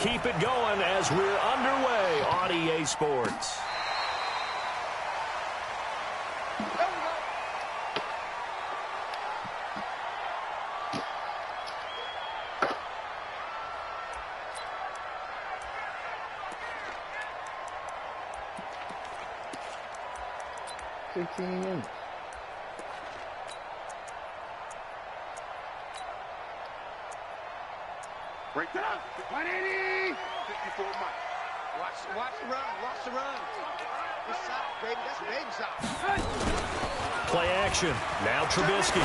keep it going as we're underway on EA Sports. Minutes. Break down. 180. 54 Mike. Watch the run. Watch the run. This side, baby. That's a baby side. Play action. Now Trubisky.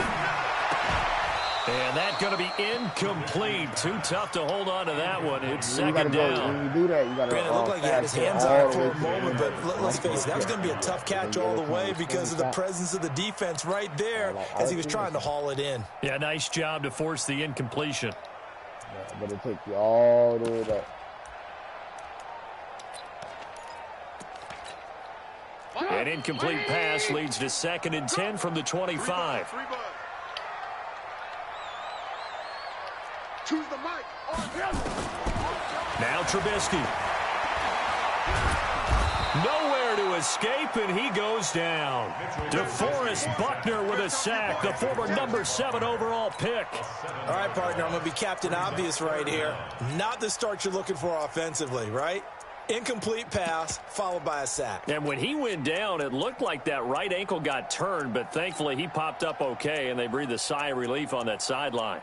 And that's going to be incomplete. Too tough to hold on to that one. It's second down. When you do that, you got to. It looked like he had his hands on it for a moment, but let's face it, that was going to be a tough catch all the way because of the presence of the defense right there as he was trying to haul it in. Yeah, nice job to force the incompletion. Yeah, but it takes you all the way back. An incomplete pass leads to 2nd and 10 from the 25. Choose the mic on him. Now Trubisky. Nowhere to escape, and he goes down. DeForest Buckner with a sack, the former number 7 overall pick. All right, partner, I'm going to be Captain Obvious right here. Not the start you're looking for offensively, right? Incomplete pass, followed by a sack. And when he went down, it looked like that right ankle got turned, but thankfully he popped up okay, and they breathed a sigh of relief on that sideline.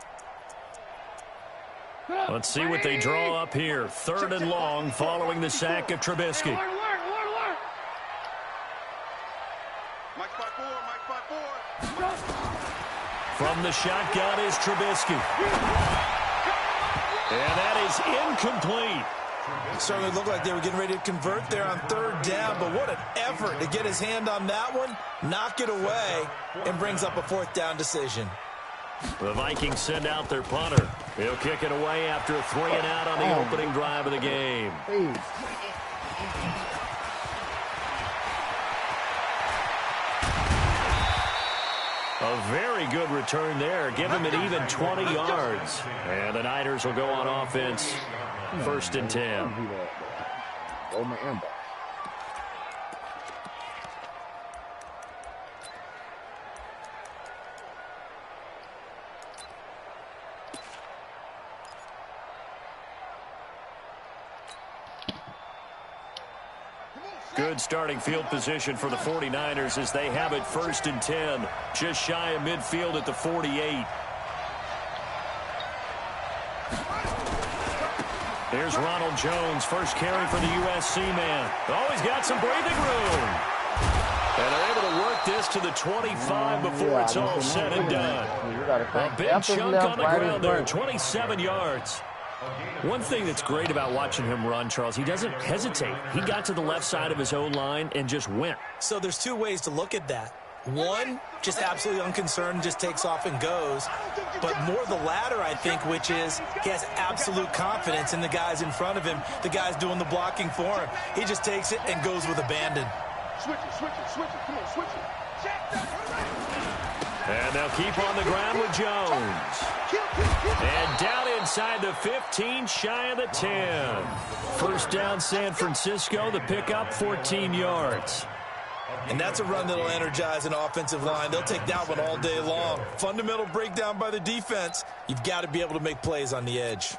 Let's see what they draw up here. 3rd and long following the sack of Trubisky. Mike 5-4. From the shotgun is Trubisky. And that is incomplete. It certainly looked like they were getting ready to convert there on 3rd down, but what an effort to get his hand on that one, knock it away, and brings up a 4th down decision. The Vikings send out their punter. He'll kick it away after a 3 and out on the opening drive of the game. A very good return there. Give him an even 20 yards. And the Niners will go on offense. 1st and 10. Oh, my inbox. Good starting field position for the 49ers as they have it 1st and 10. Just shy of midfield at the 48. Here's Ronald Jones, first carry for the USC man. Oh, he's got some breathing room. And they're able to work this to the 25 before it's all said and done. A big chunk on the ground there, 27 yards. One thing that's great about watching him run, Charles, he doesn't hesitate. He got to the left side of his own line and just went. So there's 2 ways to look at that. One, just absolutely unconcerned, just takes off and goes. But more the latter, I think, which is he has absolute confidence in the guys in front of him, the guys doing the blocking for him. He just takes it and goes with abandon. Switch it. Come on, switch it. And they'll keep on the ground with Jones. And down inside the 15, shy of the 10. 1st down, San Francisco. The pickup, 14 yards. And that's a run that'll energize an offensive line. They'll take that one all day long. Fundamental breakdown by the defense. You've got to be able to make plays on the edge.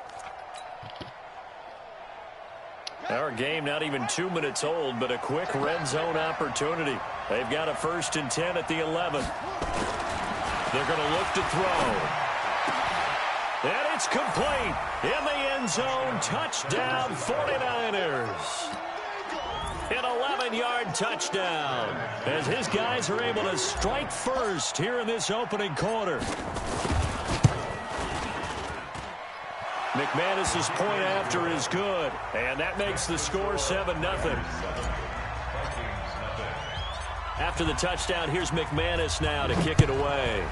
Our game not even 2 minutes old, but a quick red zone opportunity. They've got a 1st and 10 at the 11. They're going to look to throw. And it's complete. In the end zone, touchdown 49ers. An 11-yard touchdown as his guys are able to strike first here in this opening quarter. McManus's point after is good, and that makes the score 7-0. After the touchdown, here's McManus now to kick it away.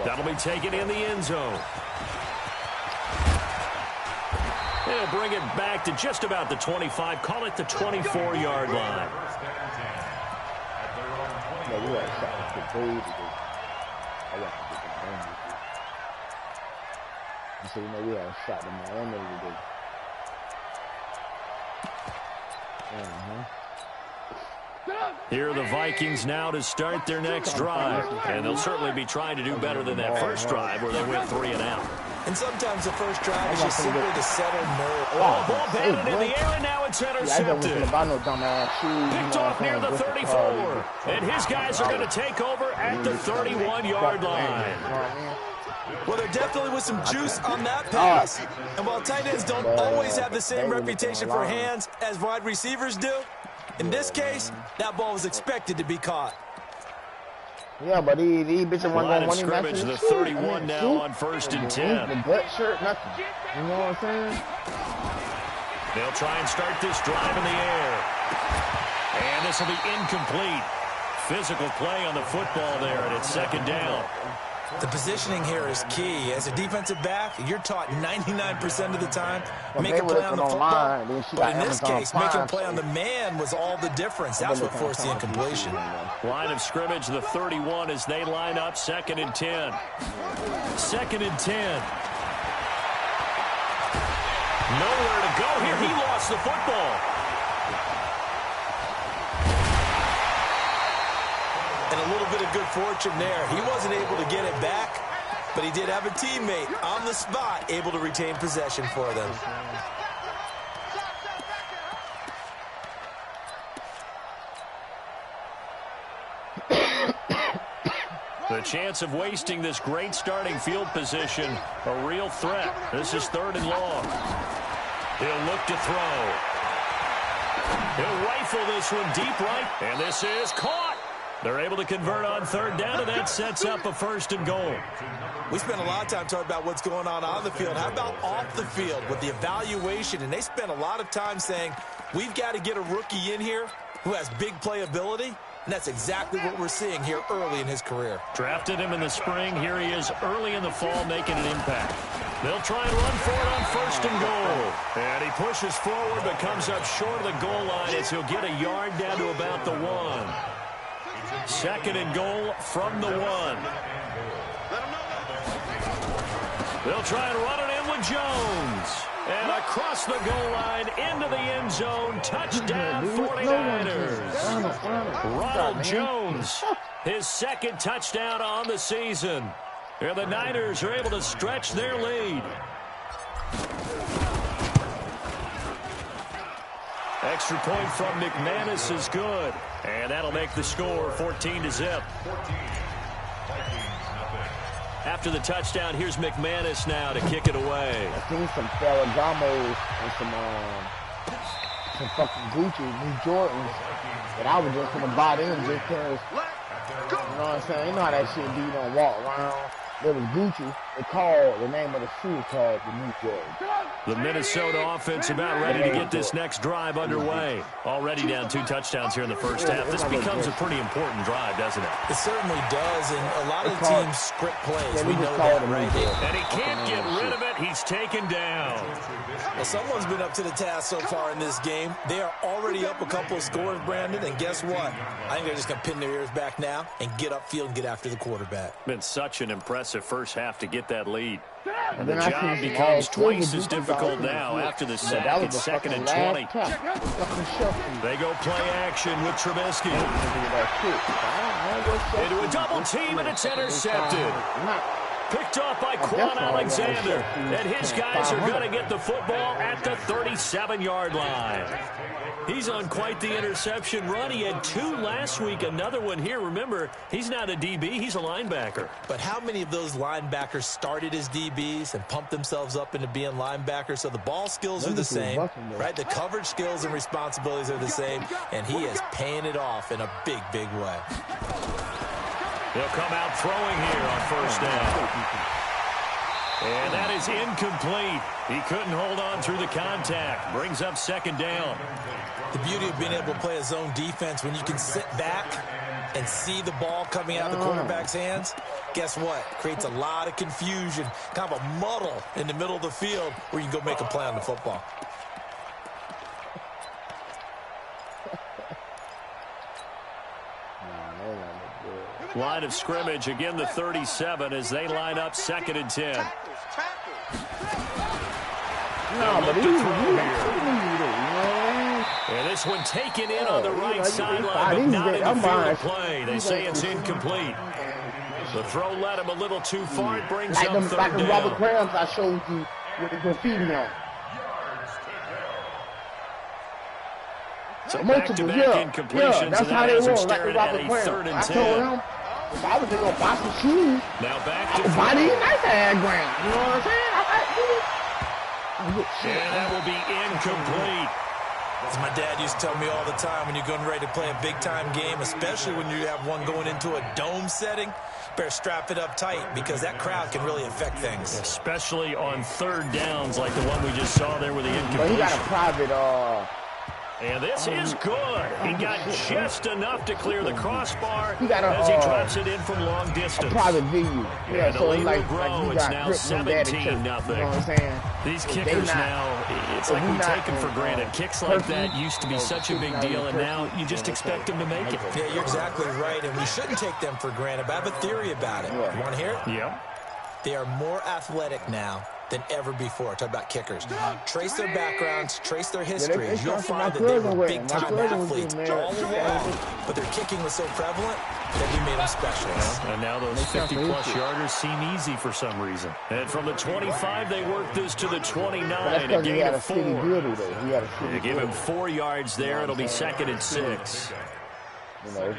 That'll be taken in the end zone. They'll bring it back to just about the 25. Call it the 24-yard line. So you know we had a shot to Miami today. Here are the Vikings now to start their next drive. And they'll certainly be trying to do better than that first drive where they went 3 and out. And sometimes the first drive is just simply to settle nerve. Oh, ball batted in the air, and now it's intercepted. Picked off near the 34. And his guys are going to take over at the 31-yard line. Well, there definitely was some juice on that pass. And while tight ends don't always have the same reputation for hands as wide receivers do, in this case, that ball was expected to be caught. Yeah, but these bitches want Line to of scrimmage, the 31 now on 1st and 10. The gut shirt, nothing. You know what I'm saying? They'll try and start this drive in the air. And this will be incomplete. Physical play on the football there, and it's 2nd down. The positioning here is key. As a defensive back, you're taught 99% of the time, make a play on the football. But in this case, making a play on the man was all the difference. That's what forced the incompletion. Line of scrimmage, the 31 as they line up 2nd and 10. 2nd and 10. Nowhere to go here. He lost the football. And a little bit of good fortune there. He wasn't able to get it back, but he did have a teammate on the spot able to retain possession for them. The chance of wasting this great starting field position, a real threat. This is 3rd and long. He'll look to throw. He'll rifle this one deep right, and this is caught. They're able to convert on 3rd down, and that sets up a 1st and goal. We spent a lot of time talking about what's going on the field. How about off the field with the evaluation? And they spent a lot of time saying, we've got to get a rookie in here who has big playability. And that's exactly what we're seeing here early in his career. Drafted him in the spring. Here he is early in the fall making an impact. They'll try and run for it on 1st and goal. And he pushes forward but comes up short of the goal line as he'll get a yard down to about the 1. 2nd and goal from the 1. They'll try and run it in with Jones. And across the goal line into the end zone. Touchdown 49ers. Ronald Jones, his 2nd touchdown on the season. And the Niners are able to stretch their lead. Extra point from McManus is good. And that'll make the score 14-0. After the touchdown, here's McManus now to kick it away. I think some Ferragamos and some fucking Gucci, New Jordans that I was just gonna buy them just because, you know what I'm saying? You know how that shit be, you don't walk around. There was Gucci. The name of the shoe called the New Jordan. The Minnesota offense about ready to get this next drive underway. Already down 2 touchdowns here in the first half. This becomes a pretty important drive, doesn't it? It certainly does, and a lot of the teams script plays. We know that, right? And he can't get rid of it. He's taken down. Well, someone's been up to the task so far in this game. They are already up a couple of scores, Brandon, and guess what? I think they're just going to pin their ears back now and get upfield and get after the quarterback. Been such an impressive first half to get that lead. And the job becomes twice as difficult now after the sack. It's 2nd and 20. They go play action with Trubisky. Into a double team, and it's intercepted. Picked off by Quan Alexander. And his guys are going to get the football at the 37-yard line. He's on quite the interception run. He had 2 last week, another one here. Remember, he's not a DB, he's a linebacker. But how many of those linebackers started as DBs and pumped themselves up into being linebackers? So the ball skills are the same, right? The coverage skills and responsibilities are the same, and he is paying it off in a big, big way. He'll come out throwing here on 1st down. And that is incomplete. He couldn't hold on through the contact. Brings up 2nd down. The beauty of being able to play a zone defense when you can sit back and see the ball coming out of the quarterback's hands, guess what? Creates a lot of confusion, kind of a muddle in the middle of the field where you can go make a play on the football. Line of scrimmage, again the 37 as they line up 2nd and 10. No, but look he's to throw here. man. And this one taken in on the right he's sideline, like, but not in the I'm field behind. of play. They say it's incomplete. The throw led him a little too far. It brings Like up them, third like the down. rubber crabs I showed you with the graffiti on. So Multiple, back-to-back incompletions, that's and how that they has him roll, like the staring at rubber a crabs. 3rd and I 10. told him, if I was to go buy some shoes, Now back I to would buy these throw. nice ass grams. You know what I'm saying? And that will be incomplete. As my dad used to tell me all the time, when you're getting ready to play a big-time game, especially when you have one going into a dome setting, better strap it up tight because that crowd can really affect things. Especially on 3rd downs like the one we just saw there with the But he got a incompletion. private, And this is good. He got just enough to clear the crossbar He got a, as he drops it in from long a distance. private view. Yeah, And the so lead it's will like grow. you It's got now grip from daddy church. 17-0. You know what I'm saying? These If they kickers not- now, it's if like we we not take them for in, granted. Kicks like Turkey, that used to be such a big deal, and now you just expect them to make it. Yeah, you're exactly right, and we shouldn't take them for granted, but I have a theory about it. Yeah. You want to hear it? Yep. They are more athletic now than ever before. Talk about kickers. Trace their backgrounds, trace their histories. You'll find that they were big-time athletes all along, but their kicking was so prevalent that we made them specialists. And now those 50-plus yarders seem easy for some reason. And from the 25, they work this to the 29, But that's a because he gain had a of city 4. builder, though. He had a They city give him builder. 4 yards there. It'll be 2nd and 6. You know.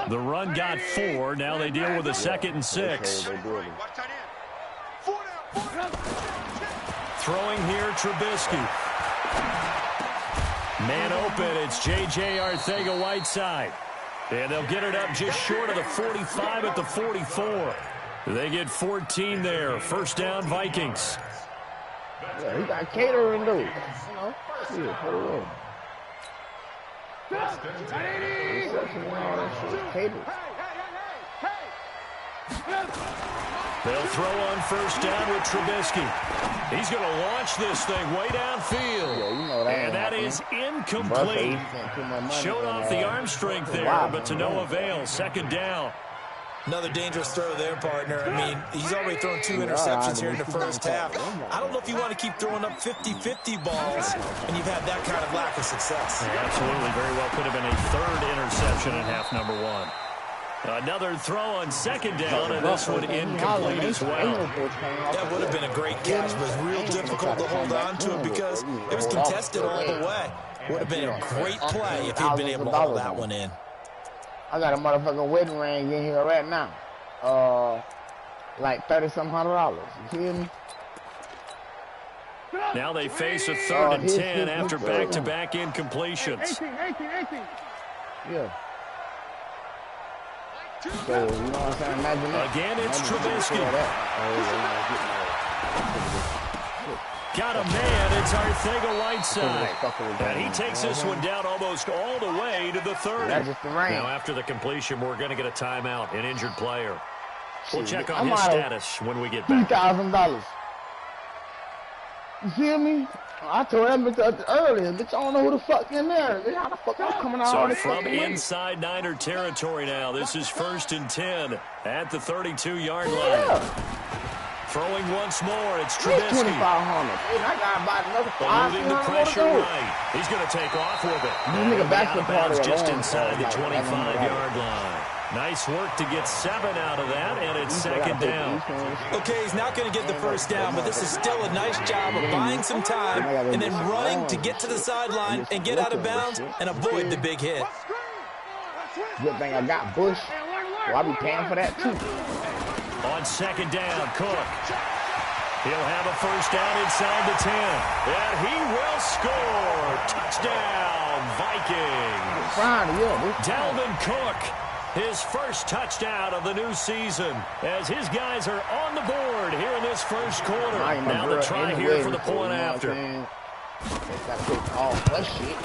The run got 4. Now they deal with a 2nd and 6. Watch tight end. 4 down. Throwing here, Trubisky. Man open, it's J.J. Arcega-Whiteside. And they'll get it up just short of the 45 at the 44. They get 14 there. First down, Vikings. Yeah, he got catering, though. You know? Yeah, for the road. They'll throw on first down with Trubisky. He's going to launch this thing way downfield. Yeah, you know that And that is incomplete. Showed off the arm strength there, but to no avail. 2nd down. Another dangerous throw there, partner. I mean, he's already thrown 2 interceptions here in the first half. I don't know if you want to keep throwing up 50-50 balls when you've had that kind of lack of success. Yeah, absolutely. Very well could have been a 3rd interception in half number 1. Another throw on 2nd down, and this one incomplete as well. That would have been a great catch, but it was real difficult to hold on to it because it was contested all the way. Would have been a great play if he'd been able to hold that one in. I got a motherfucking wedding ring in here right now. Like $3,700. You hear me? Now they face a 3rd and 10 after back-to-back incompletions. 18. Yeah. So, you know what I'm saying? Imagine that. Again, it's Trubisky. Got a man. It's Arcega-Whiteside. And he takes this one down almost all the way to the 30. That's just the rain. Now, after the completion, we're going to get a timeout, an injured player. We'll check on I'm his out of status when we get back. $2,000. You feel me? I told that bitch earlier, bitch, I don't know who the fuck in there. How the fuck I'm coming out all So this from fucking way? inside Niner territory now, this is 1st and 10 at the 32-yard line. Yeah. Throwing once more, it's It's Trubisky. $2,500. And I got about another Eluding the $500 pressure to go. right. He's going to take off with it. This And nigga he'll be bachelor out of bounds party just alone, inside the like, 25-yard line. Nice work to get 7 out of that, and it's 2nd down. Okay, he's not going to get the first down, but this is still a nice job of buying some time and then running to get to the sideline and get out of bounds and avoid the big hit. Good thing I got Bush. Well, I'll be paying for that too. On 2nd down, Cook. He'll have a first down inside the 10. And he will score. Touchdown, Vikings. Friday, yeah. Dalvin Cook, his first touchdown of the new season, as his guys are on the board here in this first quarter. Now the try here for the point after. Got to take all that shit.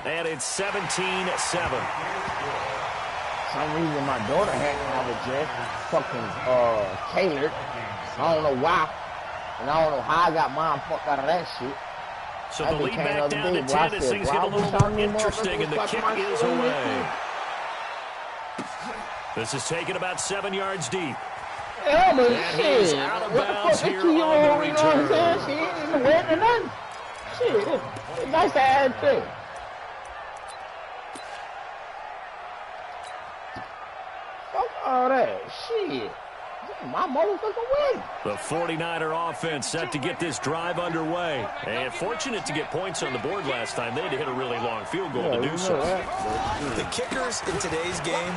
And it's 17-7. Some reason my daughter had to have a dress fucking tailored. I don't know why. And I don't know how I got mine fucked out of that shit. So the lead back down to 10 as things get a little more interesting, and the kick is away. This is taken about 7 yards deep. Yeah, but And he's shit. out of What the bounds fuck, here that 2-year-old, on the you know what I'm saying? return. She ain't in the way or nothing. Shit, it's nice to add thing. Fuck all that. Shit. My motherfucking way. The 49er offense set to get this drive underway. And fortunate to get points on the board last time. They had to hit a really long field goal to do so. The kickers in today's game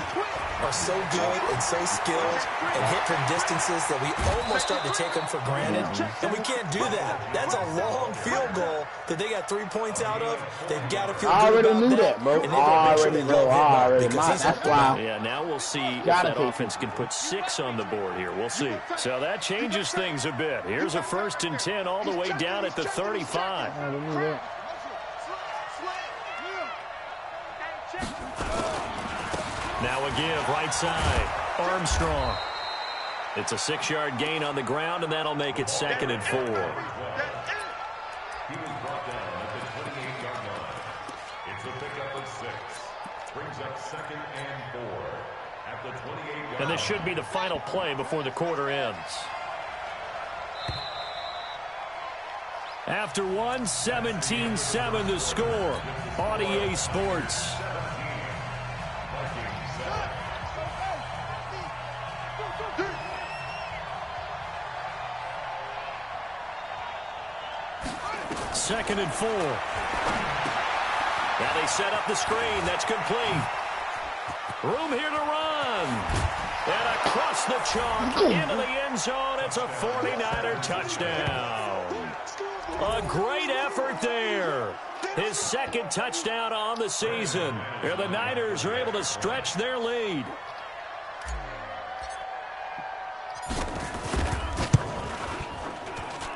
are so good and so skilled and hit from distances that we almost start to take them for granted. And we can't do that. That's a long field goal that they got 3 points out of. They've got to feel good about that. Bro. And they've got to make sure they love him because he's That's why. Yeah, now we'll see if that offense can put 6 on the board here. We'll see. So that changes things a bit. Here's a 1st and 10 all the way down at the 35. Now again, right side, Armstrong. It's a 6-yard gain on the ground, and that'll make it 2nd and 4. He was brought down at the 28-yard line. It's a pickup of 6. Brings up 2nd and 4 at the 28-yard line. And this should be the final play before the quarter ends. After one, 17-7 the score on EA Sports. Second and 4. Now they set up the screen. That's complete. Room here to run. And across the chalk into the end zone. It's a 49er touchdown. A great effort there. His 2nd touchdown on the season. And the Niners are able to stretch their lead.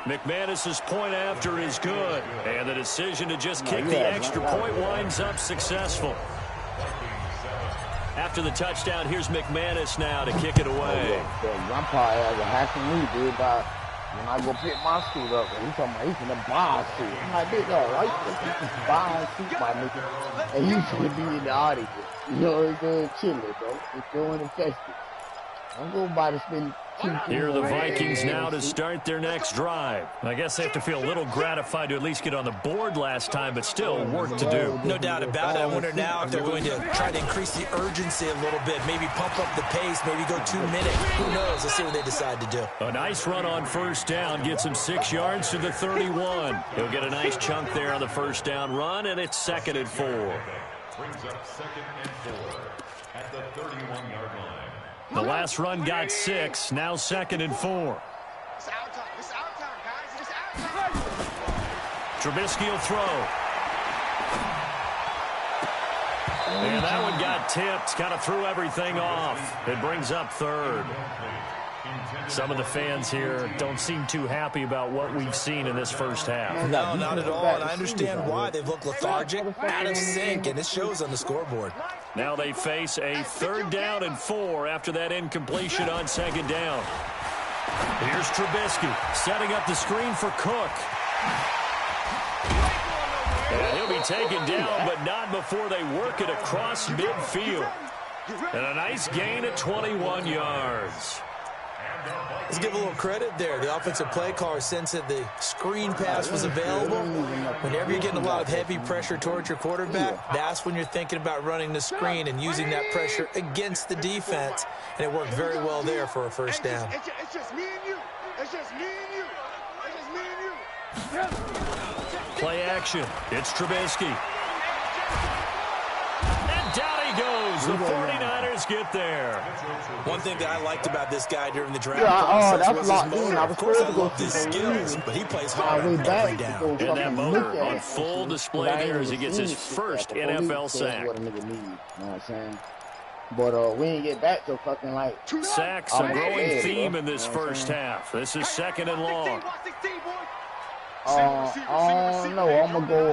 McManus's point after is good. And the decision to just kick the extra point winds up successful. After the touchdown, here's McManus now to kick it away. Grandpa has a hacking me, dude, about when I go pick my suit up, and he's talking about he's gonna buy a suit. I'm like, big dog, why you think you can buy a suit, my nigga? And he's gonna be in the audience. You know, it's good chilling, bro. It's going infested. Don't go by the spin. Here are the Vikings now to start their next drive. I guess they have to feel a little gratified to at least get on the board last time, but still work to do. No doubt about it. I wonder now if they're going to try to increase the urgency a little bit, maybe pump up the pace, maybe go 2 minutes. Who knows? Let's see what they decide to do. A nice run on 1st down gets him 6 yards to the 31. He'll get a nice chunk there on the 1st down run, and it's 2nd and 4. Brings up 2nd and 4 at the 31-yard line. The last run got 6, now 2nd and 4. It's our time. It's our time, guys. It's our time. Trubisky will throw. And that one got tipped, kind of threw everything off. It brings up 3rd. Some of the fans here don't seem too happy about what we've seen in this first half. No, not at all, and I understand why. They've looked lethargic, out of sync, and it shows on the scoreboard. Now they face a 3rd down and 4 after that incompletion on 2nd down. Here's Trubisky setting up the screen for Cook. And he'll be taken down, but not before they work it across midfield. And a nice gain at 21 yards. Let's give a little credit there. The offensive play caller sensed that the screen pass was available. Whenever you're getting a lot of heavy pressure towards your quarterback, that's when you're thinking about running the screen and using that pressure against the defense. And it worked very well there for a 1st down. It's just me and you. It's just me and you. It's just me and you. Play action. It's Trubisky. And down he goes. The 49ers get there. One thing that I liked about this guy during the draft that's was locked his in. motor. I was Of course, I supposed to love go his see skills, but he plays hard way every back down. to go And that fucking motor look at on it. full display there as he gets his first NFL sack. What a nigga need, you know what I'm saying? But we ain't get back till fucking like Sacks, a growing theme in this first half. This is 2nd and long. no, I'm gonna go.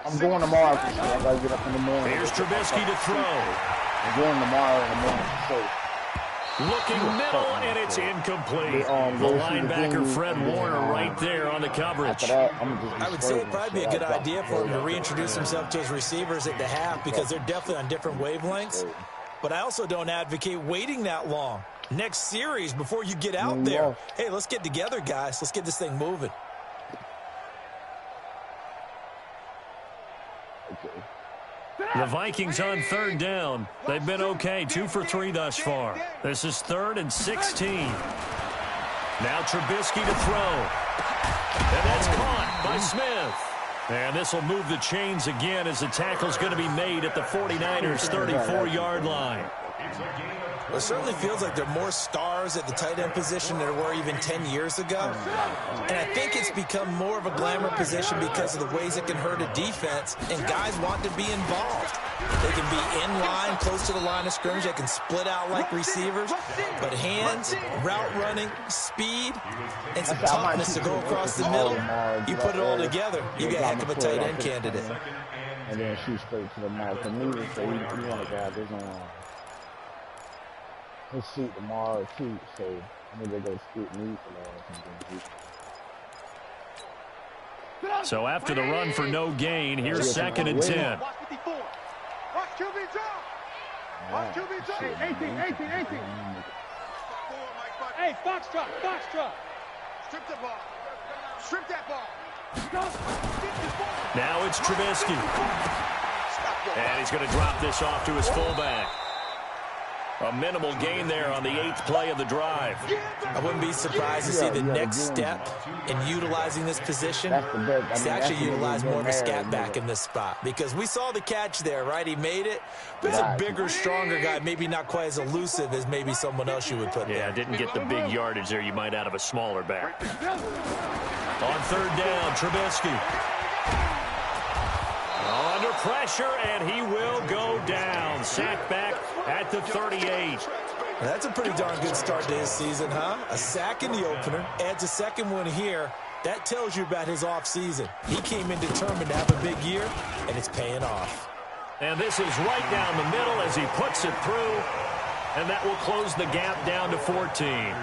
I'm going tomorrow for sure. I gotta get up in the morning. Here's Trubisky to throw. I'm going tomorrow in the morning for sure. Looking middle, and it's incomplete. The linebacker, Fred Warner, right there on the coverage. After that, I'm just I would say it'd probably be a good idea for him to reintroduce himself to his receivers at the half because they're definitely on different wavelengths. But I also don't advocate waiting that long. next series before you get out there. Hey, let's get together, guys. Let's get this thing moving. The Vikings on third down. They've been okay, 2 for 3 thus far. This is 3rd and 16. Now Trubisky to throw. And that's caught by Smith. And this will move the chains again as the tackle's going to be made at the 49ers' 34-yard line. It certainly feels like there are more stars at the tight end position than there were even 10 years ago. And I think it's become more of a glamour position because of the ways it can hurt a defense, and guys want to be involved. They can be in line, close to the line of scrimmage. They can split out like receivers. But hands, route running, speed, and some toughness to go across the middle, you put it all together, you get a heck of a tight end candidate. And then shoot straight to the mouth. For me, so you want to grab his his seat tomorrow too, so maybe they go skip me for So after the run for no gain, here's 2nd and 10. Watch QB drop. Watch QB drop. 18. Hey, Foxtrot. Strip the ball. Strip that ball. Now it's Trubisky. And he's going to drop this off to his fullback. A minimal gain there on the 8th play of the drive. I wouldn't be surprised to see the next step in utilizing this position is to actually utilize more of a scat back in this spot. Because we saw the catch there, right? He made it. But he's a bigger, stronger guy, maybe not quite as elusive as maybe someone else you would put there. Yeah, didn't get the big yardage there you might out of a smaller back. On 3rd down, Trubisky. Under pressure, and he will go down. Sack back at the 38. That's a pretty darn good start to his season, huh? A sack in the opener, adds a second one here. That tells you about his offseason. He came in determined to have a big year, and it's paying off. And this is right down the middle as he puts it through, and that will close the gap down to 14.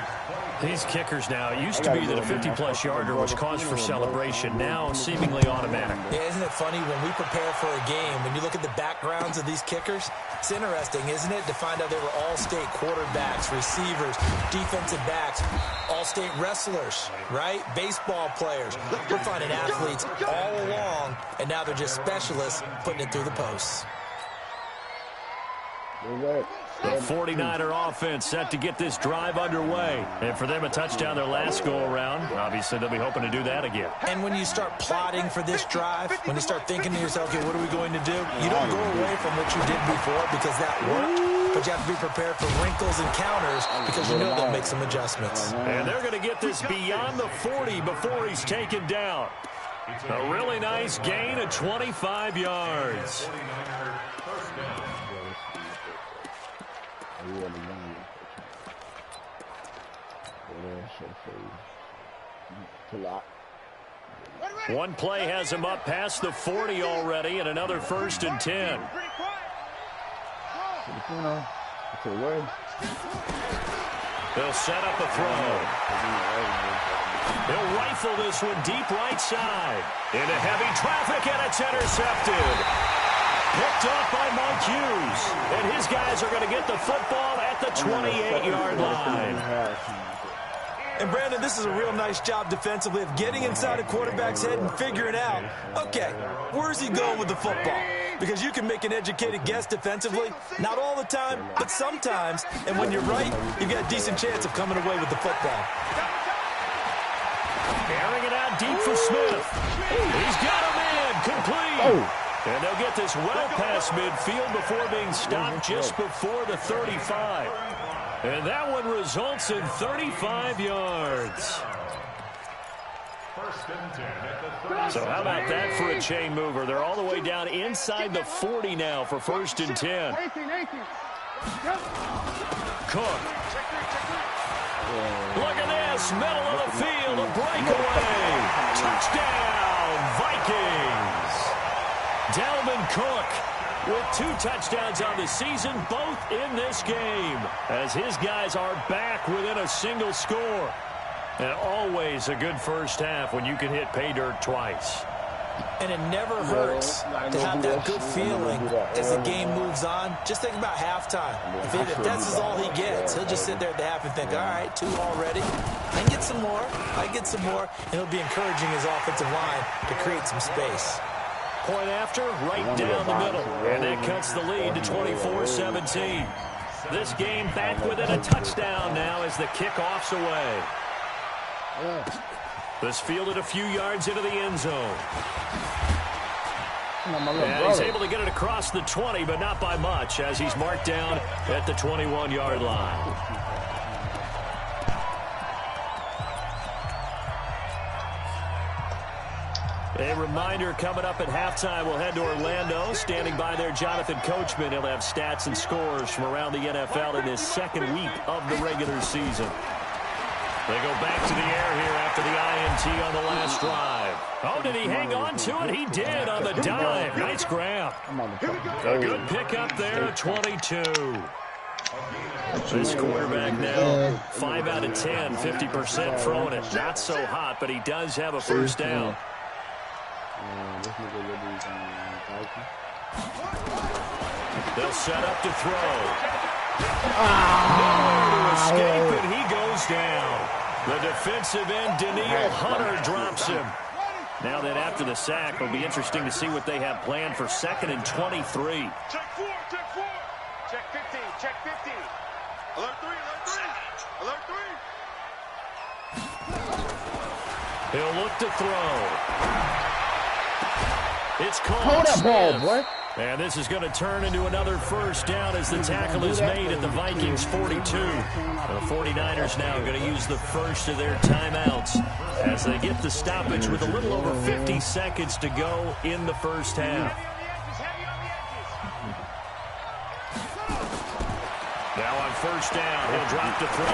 These kickers now, it used to be that a 50-plus yarder was cause for celebration, now seemingly automatic. Yeah, isn't it funny when we prepare for a game, when you look at the backgrounds of these kickers, it's interesting, isn't it, to find out they were all-state quarterbacks, receivers, defensive backs, all-state wrestlers, right? Baseball players. We're finding athletes all along, and now they're just specialists putting it through the posts. The 49er offense set to get this drive underway. And for them, a touchdown their last go-around. Obviously, they'll be hoping to do that again. And when you start plotting for this drive, when you start thinking to yourself, okay, what are we going to do? You don't go away from what you did before because that worked. But you have to be prepared for wrinkles and counters because you know they'll make some adjustments. And they're going to get this beyond the 40 before he's taken down. A really nice gain of 25 yards. One play has him up past the 40 already, and another 1st and 10. They'll set up a throw. They'll rifle this one deep right side. Into heavy traffic, and it's intercepted. Picked off by Mike Hughes. And his guys are going to get the football at the 28-yard line. And, Brandon, this is a real nice job defensively of getting inside a quarterback's head and figuring out, okay, where's he going with the football? Because you can make an educated guess defensively, not all the time, but sometimes. And when you're right, you've got a decent chance of coming away with the football. Airing it out deep for Smith. He's got him in, complete. And they'll get this well past midfield before being stopped just before the 35. And that one results in 35 yards. So how about that for a chain mover? They're all the way down inside the 40 now for 1st and 10. Cook. Look at this, middle of the field, a breakaway. Touchdown, Vikings. Dalvin Cook with 2 touchdowns on the season, both in this game, as his guys are back within a single score. And always a good first half when you can hit pay dirt twice. And it never hurts to have that good feeling as the game moves on. Just think about halftime. If that's all he gets, he'll just sit there at the half and think, all right, 2 already. I can get some more. I get some more. And he'll be encouraging his offensive line to create some space. Point after, right down the middle. And that cuts the lead to 24-17. This game back within a touchdown now as the kickoff's away. This fielded a few yards into the end zone. And he's able to get it across the 20, but not by much, as he's marked down at the 21-yard line. A reminder coming up at halftime, we'll head to Orlando. Standing by there, Jonathan Coachman. He'll have stats and scores from around the NFL in his second week of the regular season. They go back to the air here after the INT on the last drive. Oh, did he hang on to it? He did on the dive. Nice grab. A good pickup there, 22. This quarterback now, 5 out of 10, 50% throwing it. Not so hot, but he does have a first down. They'll set up to throw. Nowhere to escape, and he goes down. The defensive end, Daniil Hunter, drops him. Now that after the sack, it'll be interesting to see what they have planned for 2nd and 23. Check 4, check 4. Check 15, check 15. Alert 3, alert 3. Alert 3. He'll look to throw. It's called. Hold that ball, boy. And this is going to turn into another first down as the tackle is made at the Vikings 42. The 49ers now going to use the first of their timeouts as they get the stoppage with a little over 50 seconds to go in the first half. Now on first down, he'll drop to throw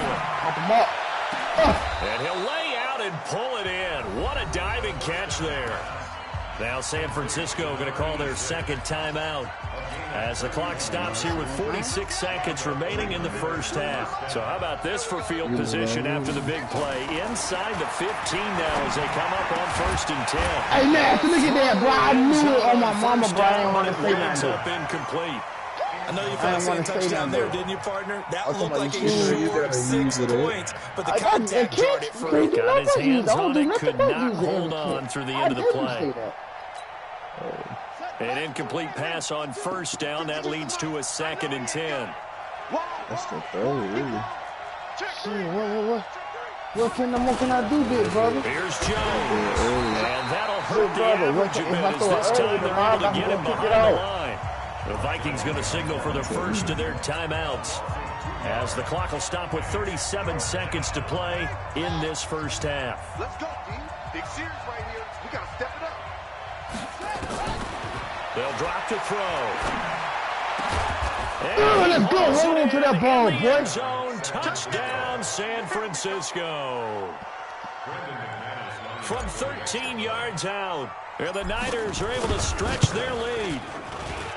it. And he'll lay out and pull it in. What a diving catch there. Now San Francisco going to call their second timeout as the clock stops here with 46 seconds remaining in the first half. So how about this for field position after the big play? Inside the 15 now as they come up on 1st and 10. Hey, man, look at that, bro. I knew it on my mama, bro. I didn't want to say Ends that. up incomplete. I know you felt the touchdown there, didn't you, partner? That looked like a short 6 points, but the contact jarred it free. Got his hands on it, could not hold on through the end of the play. An incomplete pass on first down. That leads to a 2nd and 10. That's the throw, really. What can I do, big brother? Here's Jones. And that'll hurt the average a bit as this time they're able to get him behind the line. The Vikings going to signal for the first of their timeouts as the clock will stop with 37 seconds to play in this first half. Let's go, D. Big series right here. We got to step it up. They'll drop to throw. Let's go. Hold on to that ball, boy. Zone touchdown, San Francisco. From 13 yards out, and the Niners are able to stretch their lead.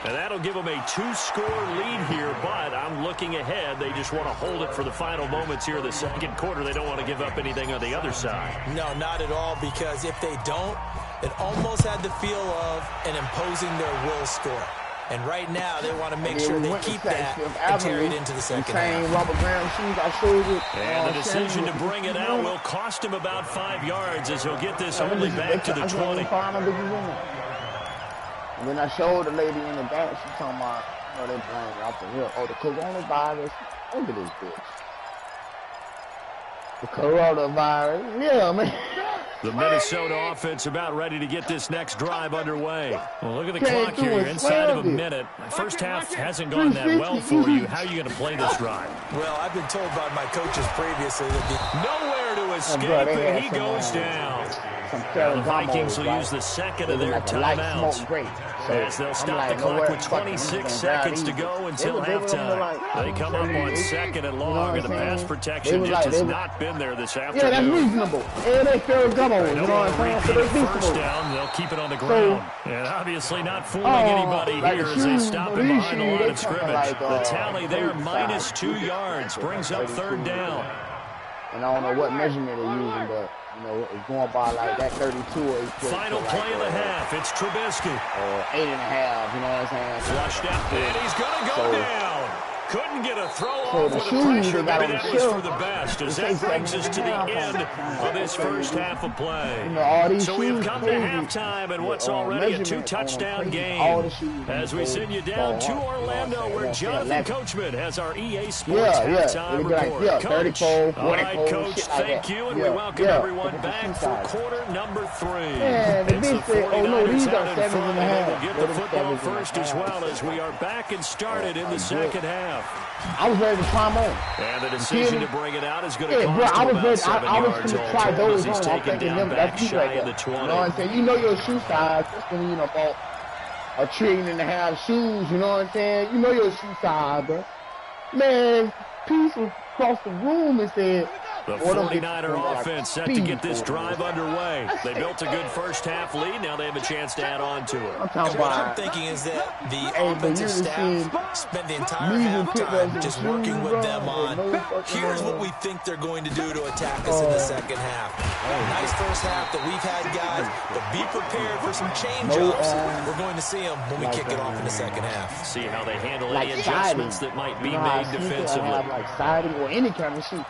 And that'll give them a 2-score lead here, but I'm looking ahead. They just want to hold it for the final moments here of the second quarter. They don't want to give up anything on the other side. No, not at all, because if they don't, it almost had the feel of an imposing their will score. And right now, they want to make sure they keep that and carry it into the second half. Robert Brown shoes, I showed you. And the decision to bring it out will cost him about 5 yards as he'll get this only back to the 20. And then I showed the lady in the back, she's talking about, they're playing off the hill. Oh, the coronavirus. Look at this bitch. The coronavirus. Yeah, man. The Minnesota offense about ready to get this next drive underway. Well, look at the clock here. You're inside of a minute. First half hasn't gone that well for you. How are you going to play this drive? Well, I've been told by my coaches previously that nowhere to escape, and he goes down. The Vikings will use the second of their timeouts as they'll stop the clock with 26 seconds to go until halftime. They come up on 2nd and long, and the pass protection just has not been there this afternoon. Yeah, that's reasonable. And they fair double. You know what I'm saying? First down, they'll keep it on the ground. And obviously not fooling anybody here as they stop him behind the line of scrimmage. The tally there, -2 yards, brings up 3rd down. And I don't know what measurement they're using, but, you know, it's going by like that 32 or Final play of the half. It's Trubisky. 8.5, you know what I'm saying? Flushed out, and he's going to go down. Couldn't get a throw off with the shoes pressure. they got Maybe on that the was shoe. for the best, as that brings us to the end of this first half of play. You know, all these So we've shoes come to crazy. halftime in what's already a two-touchdown game. As we send you down to Orlando, where Jonathan Coachman has our EA Sports halftime report. Coach, 34, all right, 44, Coach, thank you, and we welcome everyone back for quarter number 3. Man, the It's the bitch said, oh no, 49ers these out are in 7.5. front, and they will get the football 7.5. first as well, as we are back and started in the second half. I was ready to climb on. And the decision to bring it out is going to Yeah, bro, cost I him was about ready. 7 I was yards going to all try told those as he's on. I'm taken thinking down them, back that's shy right of the there. 20. You know what I'm saying? You know your shoe size. That's when you know about a $1.5 trillion shoes. You know what I'm saying? You know your shoe size, bro. Man, piece across the room and said, The 49er offense set to get this drive underway. They built a good first half lead. Now they have a chance to add on to it. What I'm thinking is that the offensive staff spent the entire halftime just working with them on, here's what we think they're going to do to attack us in the second half. Nice first half that we've had, guys, but be prepared for some change-ups. We're going to see them when we kick it off in the second half. See how they handle like any adjustments that might be made defensively. Like siding or any kind of shoe.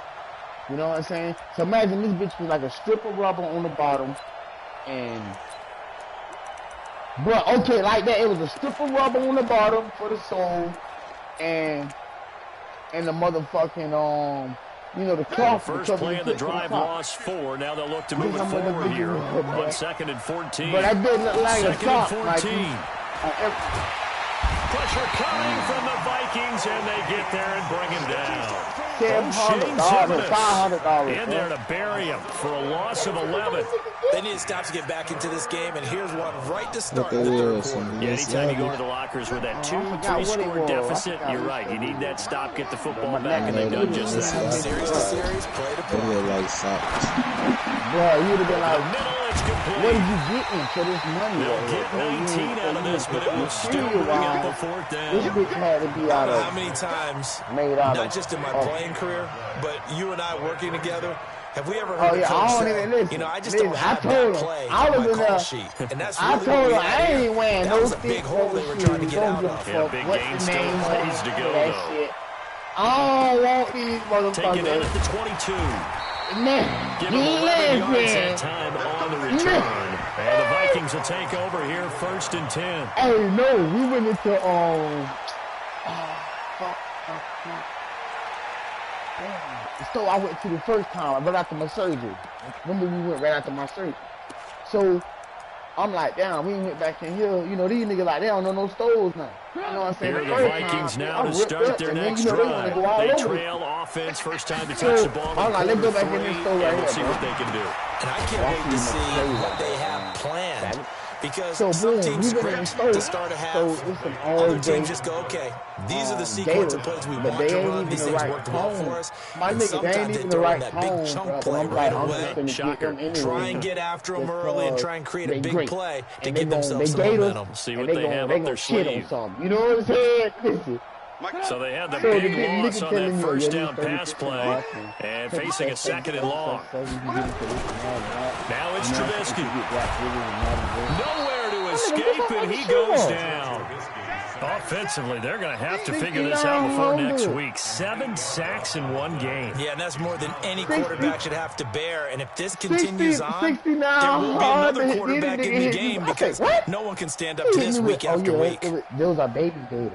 You know what I'm saying? So imagine this bitch was like a strip of rubber on the bottom, and bro, okay, like that. It was a strip of rubber on the bottom for the sole, and the motherfucking you know, the cloth. The first play of the drive lost 4. Now they'll look to move it forward here on 2nd and 14. But that did look like a sock. 2nd and 14. Pressure coming from the Vikings, and they get there and bring him down. $500 in there to bury him for a loss of 11. They need to stop to get back into this game, and here's one right to start in the third quarter. Yeah, anytime you go to the lockers with that 2-3-score deficit, you're right. You need that stop, get the football back, and they've done just that. Series to series, play to play. Like socks. Bro, you would have been like, what did you get for this money? They'll get 19 out of this, but it will still bring up a 4th down. This bitch had to be I out don't know of how many times, not just in my playing career, but you and I working together, have we ever heard a coach say, you know, I just don't have that play on my call sheet. And that's really I told him I here. ain't wearing That no was a big hole they were trying to get out of. Yeah, big gain still plays to go, though. I don't want these motherfuckers. Take it in at the 22. Man, Give him 11 yards that time on the return. And the Vikings will take over here 1st and 10. Hey, no, we went into, So I went to the first time, right after my surgery. Remember we went right after my surgery. So I'm like, damn, we went back in here. You know, these niggas like, they don't know no stores now. You know what I'm saying? Here are the Vikings now to start their next drive. They trail offense, first time to touch the ball. I'm like, let's go back in this store right here. We'll see what they can do. And I can't wait to see what they have planned. Because so some boom, teams script to start a half, other teams just go, okay, these are the sequence of plays we want to run. These things work well for us. And sometimes they throw in that big chunk play right away. Shocker. Try and get after them early and try and create a big play to give themselves some momentum. See what they have up their sleeve. You know what I'm saying? Listen. So they had the big loss on that first down pass play, and facing a 2nd and long. Now it's Trubisky. Nowhere to escape, and he goes down. Offensively, they're going to have to figure this out before next week. 7 sacks in 1 game. Yeah, and that's more than any quarterback should have to bear. And if this continues on, there will be another quarterback in the game because no one can stand up to this week after week. Those are baby gators.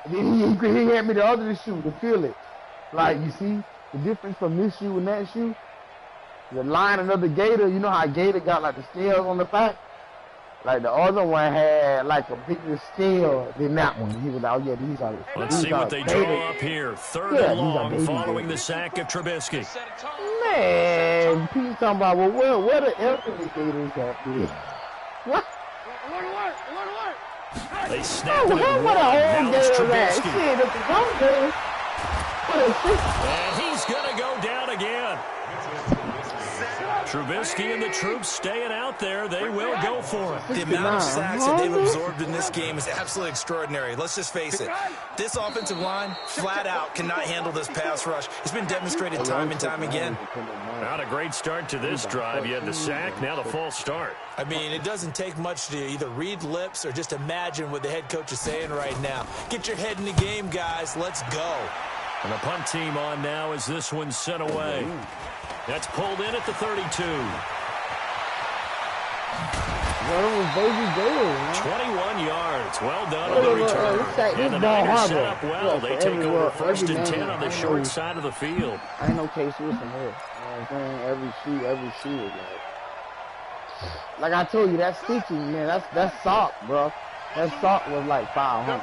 He had me the other shoe to feel it. Like, you see the difference from this shoe and that shoe? The lining of the gator, you know how a gator got like the scales on the back? Like the other one had like a bigger scale than that one. He was like, oh yeah, these are. Let's see what they draw up here. 3rd and long following the sack of Trubisky. Man, people talking about, well, what the elderly gators got here? What? They snap it at 1. Now it's Trubisky. And he's going to go down again. Trubisky and the troops staying out there. They will go for it. The amount of sacks that they've absorbed in this game is absolutely extraordinary. Let's just face it. This offensive line, flat out, cannot handle this pass rush. It's been demonstrated time and time again. Not a great start to this drive. You had the sack, now the false start. I mean, it doesn't take much to either read lips or just imagine what the head coach is saying right now. Get your head in the game, guys. Let's go. And the punt team on now as this one's sent away. That's pulled in at the 32. 21 yards. Well done on the return. And the Niners set up well. They take over 1st and 10 on the short side of the field. I ain't no case with some here. Every shoe. Like I told you, that stitching, man, that's sock, bro. That sock was like 500.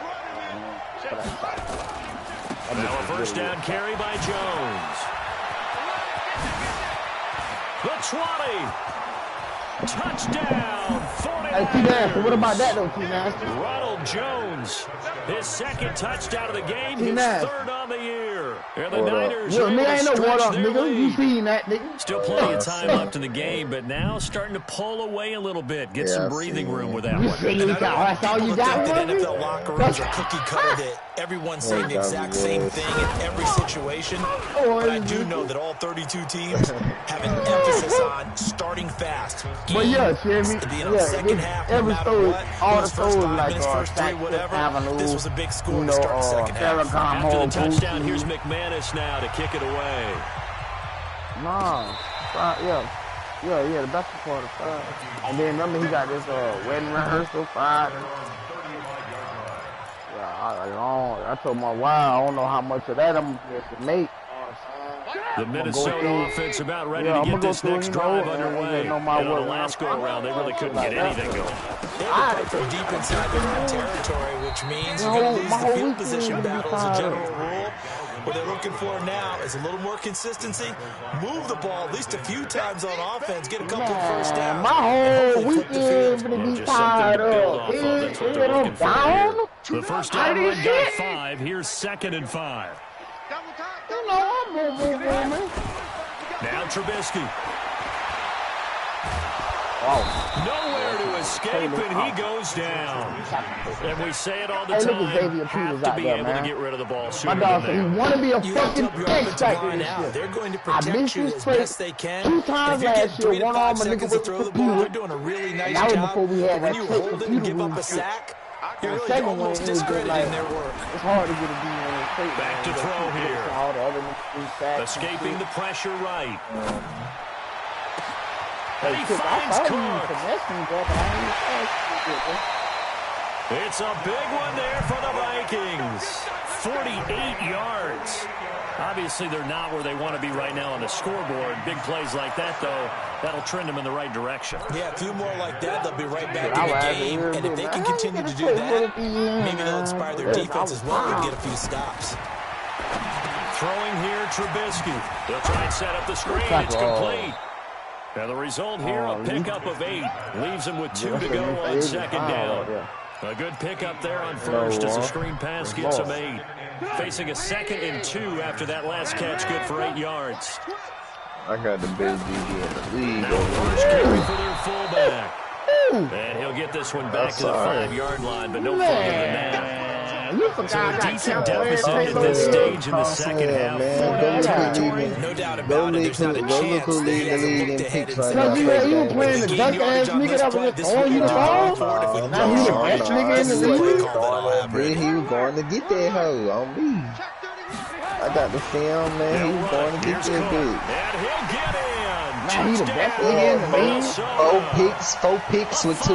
Now a first down carry by Jones. The 20. Touchdown. 49. Hey, T-Nasty, what about that, though, T-Nasty? Ronald Jones, his second touchdown of the game, his T-Nasty. 3rd on the year. And the Niners Look, nigga ain't no what up, nigga. lead. You seen that, nigga. Still plenty of time left in the game, but now starting to pull away a little bit. Get some breathing room with that You one. see, that's all you got, that baby? NFL locker rooms are cookie cutter, that everyone's saying the exact same thing in every situation. But I do know that all 32 teams have an emphasis on starting fast. But yeah, Jimmy, Second half, no every matter story, what, all the those first stories 5 like minutes, first 3, whatever, this was a big score to start the second half. After the touchdown, here's McManus now to kick it away. Nah, the best part of Friday. And then remember he got this wedding rehearsal Friday. Yeah, I told my wife I don't know how much of that I'm going to make. The Minnesota offense about ready to get this next drive underway. And on the last go-around, they really couldn't get anything going. They had to play from deep inside their own territory, which means you're going to lose the field position battle as a general rule. What they're looking for now is a little more consistency. Move the ball at least a few times on offense. Get a couple of first downs. My whole weekend gonna be tied up. The first down run got 5. Here's 2nd and 5. You know I'm moving. Now Trubisky. Oh. Nowhere to escape, and he goes down. And we say it all the time, have to be able to get rid of the ball sooner My dog said than he that. want to be a You have to fucking help your X offensive factor line this out. year. They're going to I protect missed you his as play best they can. 2 And times if you get last year, 3 to 1 5 arm a seconds nigga to throw the with ball, the they're doing a really nice that was job. before we had When that you trick hold it with and give Peter up a Rules. sack, The you're really second one almost is just discrediting like, their work. it's hard to get a beat on the tape. Back to throw here. All the other niggas sacks and Escaping shit. the pressure right. Hey, And he Chris, I finds thought you Cook. finessed me, bro, but I ain't finessed you, bro. It's a big one there for the Vikings. 48 yards. Obviously, they're not where they want to be right now on the scoreboard. Big plays like that, though, that'll trend them in the right direction. Yeah, a few more like that, they'll be right back in the game. And if they can continue to do that, maybe they'll inspire their defense as well and get a few stops. Throwing here, Trubisky. They'll try and set up the screen. It's complete. Now the result here, a pickup of 8. Leaves them with 2 to go on 2nd down. A good pickup there on 1st as the screen pass gets them 8. Facing a 2nd and 2 after that last catch, good for 8 yards. I got the best DB in the league. Now first carry for their fullback. And he'll get this one back to the 5-yard line, but no further than that. You So forgot a decent deficit at this stage in the second half. 4 territory. No doubt about it. There's not a chance that he hasn't looked ahead and said, Because you were playing the duck ass nigga that was just throwing you the ball. Now he's the best nigga in the league. Then he was going to get that hoe on me. I got the film, man. He was going to get that bitch. And he'll get in. Now he's the best nigga in the league. 4 picks with two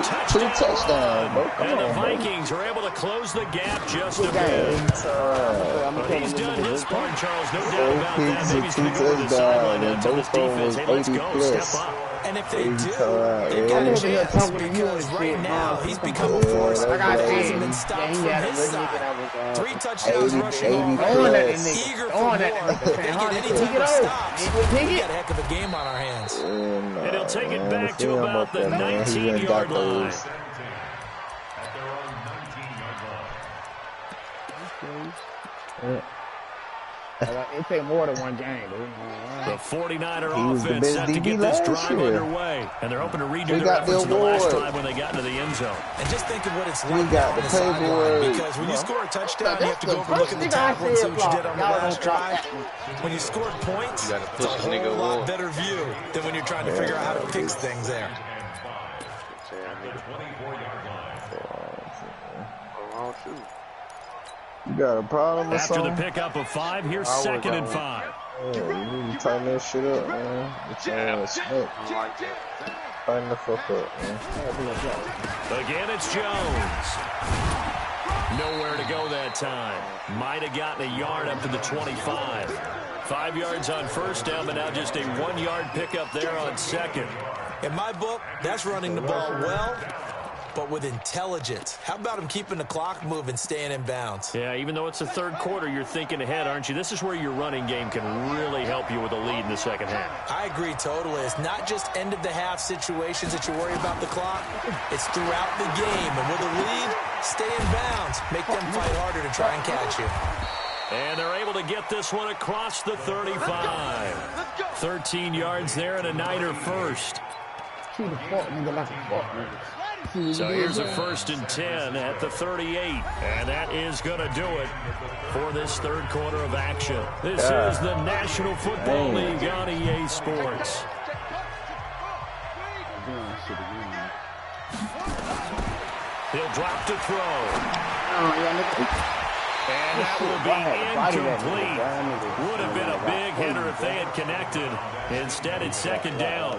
touchdowns, bro. Come And the on, bro. Vikings are able to close the gap just a bit. But he's done his part, Charles. No doubt about that. Maybe he's going to go to the sideline and tell his defense, hey, let's go, step up. And if they do, they've got a chance because right now he's become a force that hasn't been stopped from his side. 3 touchdowns rushing over. Eager for more. If they get any type of stops, we got a heck of a game on our hands. And he'll take it back to about the 19-yard line. It take more than one game, dude. The 49er He was the offense best set to DB get this last drive year. underway. And they're hoping to redo We their got the efforts in the last award. drive when they got into the end zone. And just think of what it's We like got on the the sideline. paperwork. Because when you score a touchdown, you That's have to go the over and look at the first thing I table and see said, what you did on the y'all last don't drop drive. that. When you scored points, You gotta it's push a this whole nigga lot away. better view than when you're trying to figure out how to fix things there. Oh, shoot. You got a problem or After the something? pickup of 5, here's I would 2nd and go. 5. Yeah, you need to tighten that shit up, man. It's Smith. I like that. Tighten the fuck up, man. Again, it's Jones. Nowhere to go that time. Might have gotten a yard up to the 25. 5 yards on first down, but now just a 1-yard pickup there on 2nd. In my book, that's running the ball well, but with intelligence. How about him keeping the clock moving, staying in bounds? Yeah, even though it's the third quarter, you're thinking ahead, aren't you? This is where your running game can really help you with a lead in the second half. I agree totally. It's not just end-of-the-half situations that you worry about the clock. It's throughout the game. And with a lead, stay in bounds. Make them fight harder to try and catch you. And they're able to get this one across the 35. 13 yards there and a Niner first. So here's a 1st and 10 at the 38. And that is going to do it for this third quarter of action. This is the National Football League on EA Sports. He'll drop to throw. And that will be incomplete. Would have been a big hitter if they had connected. Instead, it's 2nd down.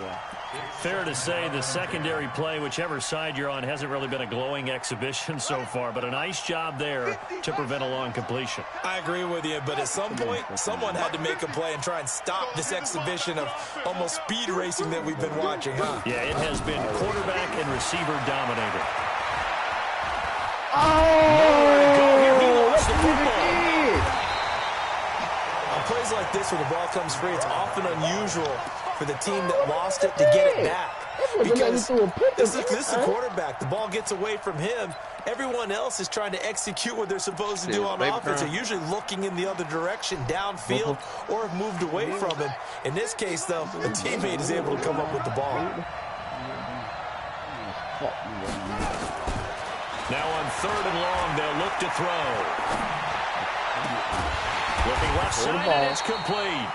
Fair to say the secondary play, whichever side you're on, hasn't really been a glowing exhibition so far, but a nice job there to prevent a long completion. I agree with you, but at some point, someone had to make a play and try and stop this exhibition of almost speed racing that we've been watching, huh? Yeah, it has been quarterback and receiver dominated. Oh! On plays like this where the ball comes free, it's often unusual for the team that lost it to get it back. Because this is a quarterback. The ball gets away from him. Everyone else is trying to execute what they're supposed to do on offense. They're usually looking in the other direction, downfield, or have moved away from him. In this case, though, the teammate is able to come up with the ball. Now on 3rd and long, they'll look to throw. Looking left side, and it's complete.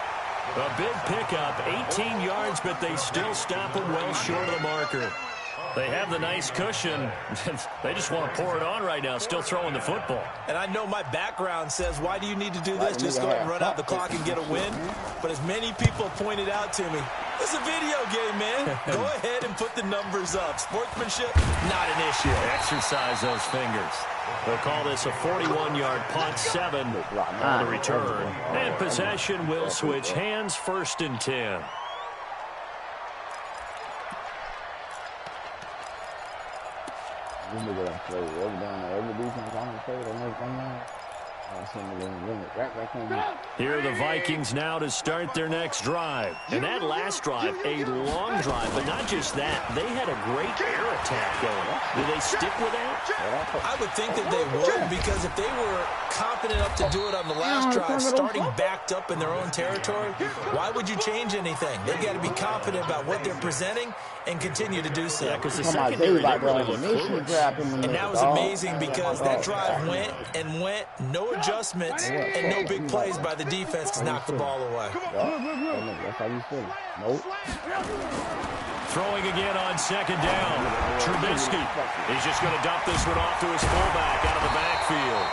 A big pickup, 18 yards, but they still stop him well short of the marker. They have the nice cushion. They just want to pour it on right now, still throwing the football. And I know my background says, why do you need to do this? Just go ahead and run out the clock and get a win. But as many people pointed out to me, this is a video game, man. Go ahead and put the numbers up. Sportsmanship, not an issue. Exercise those fingers. They'll call this a 41-yard punt, 7 on the return. And possession will switch hands, 1st and 10. Here are the Vikings now to start their next drive. And that last drive, a long drive, but not just that. They had a great air attack going. Do they stick with that? I would think that they would, because if they were confident enough to do it on the last drive, starting backed up in their own territory, why would you change anything? They've got to be confident about what they're presenting and continue to do so. Yeah, because the secondary didn't really look fluid. And that was amazing because that drive went and went, no adjustments and no big plays by the defense to knock the ball away. Throwing again on 2nd down. Trubisky. He's just going to dump this one off to his fullback out of the backfield.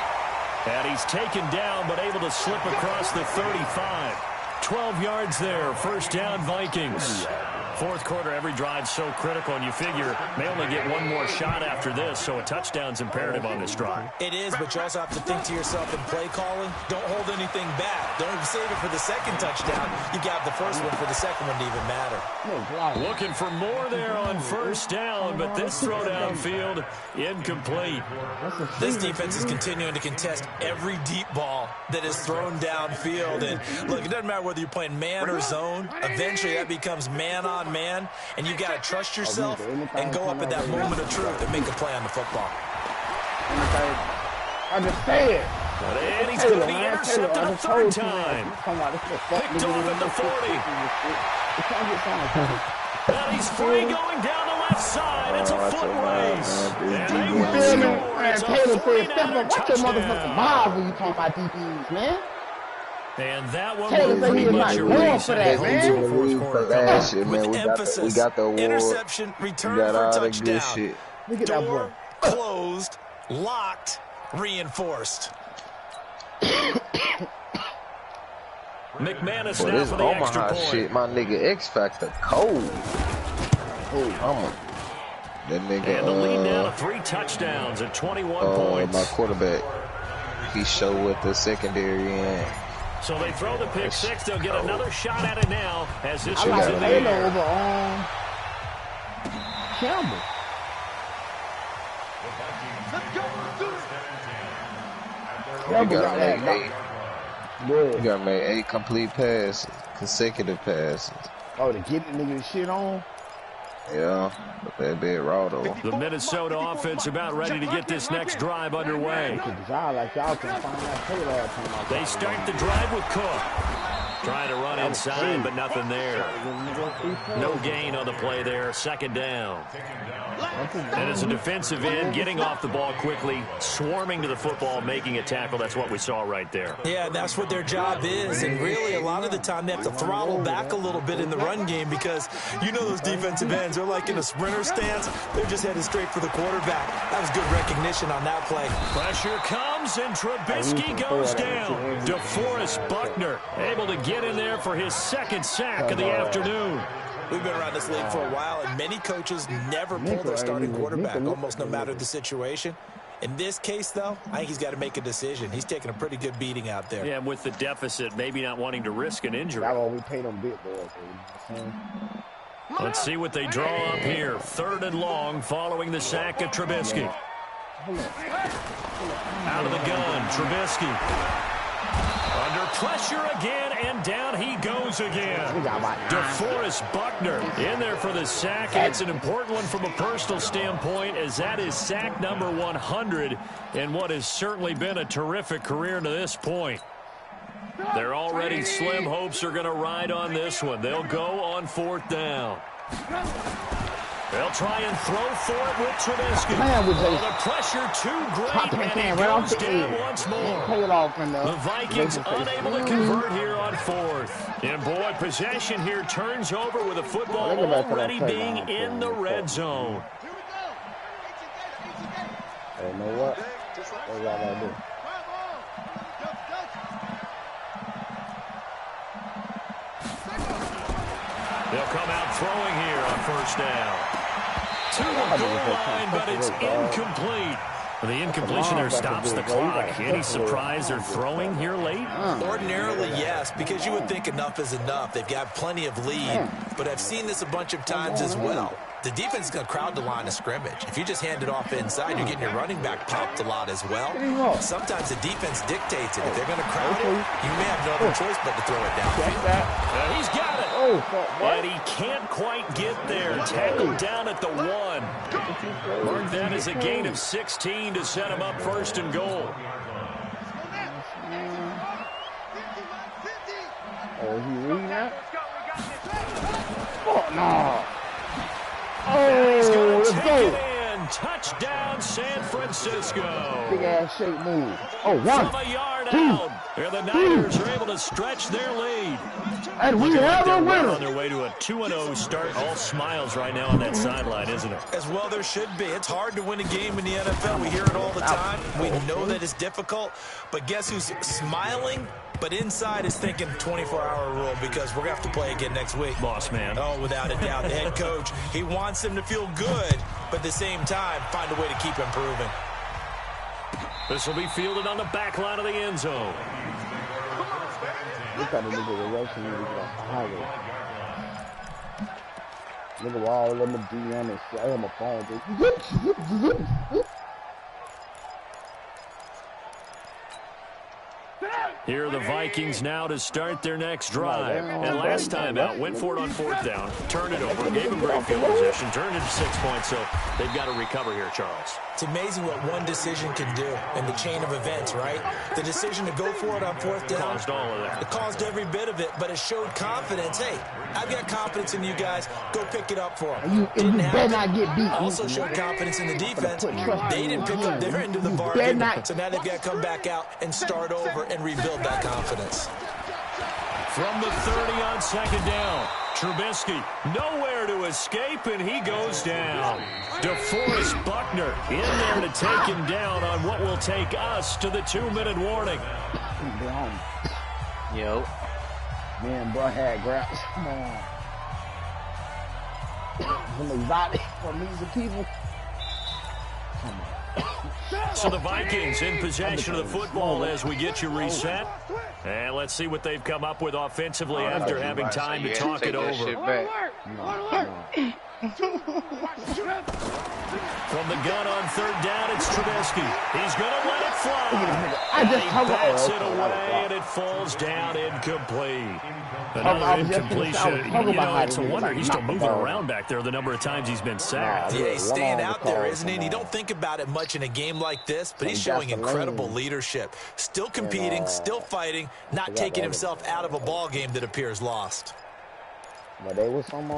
And he's taken down but able to slip across the 35. 12 yards there. 1st down, Vikings. 4th quarter, every drive so critical, and you figure may only get one more shot after this, so a touchdown's imperative on this drive. It is, but you also have to think to yourself in play calling, don't hold anything back. Don't save it for the second touchdown. You got the first one for the second one to even matter. Looking for more there on 1st down, but this throw downfield incomplete. This defense is continuing to contest every deep ball that is thrown downfield. And look, it doesn't matter whether you're playing man or zone. Eventually that becomes man on man, and you got to trust yourself and go up at that moment of truth and make a play on the football. I just say it. And he's going to be intercepted a third time. Picked off at the 40. And he's free going down the left side. It's a foot race. And they will score. It's a 49er touchdown. Miles when you talking about DBs, man. And that one Taylor was said pretty he was much not a going race. for that, man. With emphasis, we got the award. interception, return We got for all the good touchdown. shit. Look at that boy. Door closed, locked, reinforced. McManus Boy, now this for the extra Omaha point. shit, my nigga X Factor cold. That nigga, And the lead now to 3 touchdowns at 21 points. my quarterback, he showed what the secondary in. So they throw the pick 6. They'll get another shot at it now as this I one's like in the Taylor air. over Campbell. You gotta make 8 complete passes, consecutive passes. Oh, to get the nigga shit on? Yeah, but that bit raw though. The Minnesota offense about ready to get this next drive underway. They start the drive with Cook. Trying to run inside, but nothing there. No gain on the play there. Second down. And as a defensive end, getting off the ball quickly, swarming to the football, making a tackle. That's what we saw right there. Yeah, that's what their job is. And really, a lot of the time, they have to throttle back a little bit in the run game because you know those defensive ends are like in a sprinter stance. They're just headed straight for the quarterback. That was good recognition on that play. Pressure comes, and Trubisky goes down. DeForest Buckner able to get in there for his second sack of the afternoon. We've been around this league for a while, and many coaches never pull their starting quarterback, almost no matter the situation. In this case, though, I think he's got to make a decision. He's taking a pretty good beating out there. Yeah, with the deficit, maybe not wanting to risk an injury. That's why we paid them big boys. Let's see what they draw up here. 3rd and long following the sack of Trubisky. Out of the gun, Trubisky. Under pressure again, and down he goes again. DeForest Buckner in there for the sack, and it's an important one from a personal standpoint, as that is sack number 100 in what has certainly been a terrific career to this point. Their already slim hopes are going to ride on this one. They'll go on 4th down. They'll try and throw for it with Trubisky. The pressure too great, and he goes down once more. The Vikings unable to convert here on 4th. And boy, possession here turns over with the football already being in the red zone. Hey, you know what? What y'all gotta do? They'll come out throwing here on 1st down. To the goal line, but it's incomplete. The incompletion there stops the clock. Any surprise they're throwing here late? Ordinarily, yes, because you would think enough is enough. They've got plenty of lead, but I've seen this a bunch of times as well. The defense is going to crowd the line of scrimmage. If you just hand it off inside, you're getting your running back popped a lot as well. Sometimes the defense dictates it. If they're going to crowd it, you may have no other choice but to throw it downfield. He's got it. And he can't quite get there. Tackled down at the 1. Mark that as a gain of 16 to set him up 1st and goal. Oh, is he reading that? Oh, no. Oh, let's go. Touchdown, San Francisco. Big ass shape move. Oh, 1, From a yard 2, out. And the Niners are able to stretch their lead. And we have a winner. On their way to a 2-0 start. All smiles right now on that sideline, isn't it? As well there should be. It's hard to win a game in the NFL. We hear it all the time. We know that it's difficult. But guess who's smiling? But inside is thinking 24-hour rule because we're going to have to play again next week. Boss man. Oh, without a doubt. The head coach, he wants them to feel good, but at the same time, find a way to keep improving. This will be fielded on the back line of the end zone. Look at the nigga the rushing nigga get off the highway. Nigga, all let me DM and shit. I have my phone, dude. Here are the Vikings now to start their next drive. And last time out, went for it on 4th down, turned it over, gave them great field position, turned it to 6 points, so they've got to recover here, Charles. It's amazing what one decision can do in the chain of events, right? The decision to go for it on fourth down. Caused all of that. It caused every bit of it, but it showed confidence. Hey, I've got confidence in you guys. Go pick it up for them. You better not get beat. Also showed confidence in the defense. They didn't pick up their end of the bargain, so now they've got to come back out and start over and rebuild that confidence. From the 30 on second down, Trubisky nowhere to escape, and he goes down. DeForest Buckner in there to take him down on what will take us to the 2-minute warning. Yo. Man, bro had grabs. Come on. Some exotic for millions of people. Come on. So the Vikings in possession of the football as we get you reset. And let's see what they've come up with offensively after having time to talk it over. From the gun on third down, it's Trubisky. He's going to let it fly. And he bats it away, and it falls down incomplete. Another incompletion. You know, it's a wonder he's still moving around back there the number of times he's been sacked. Yeah, he's staying out there, isn't he? And you don't think about it much in a game like this, but he's showing incredible leadership. Still competing, still fighting, not taking himself out of a ball game that appears lost. But they was some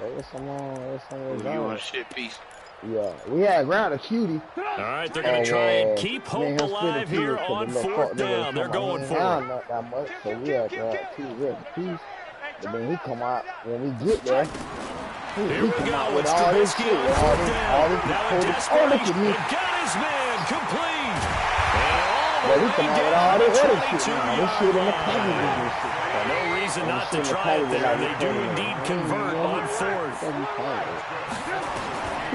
You want a shit piece? Yeah, we had ground a cutie. All right, they're going to try and keep hope alive here on fourth down. They're going for it. Not that much, so we had a piece. But then he come out when we get there. Here we go. It's Trubisky on fourth down. Now in desperation, he got his man complete. And all the way down to 22 yards. No reason not to try it there. They do indeed convert on fourth.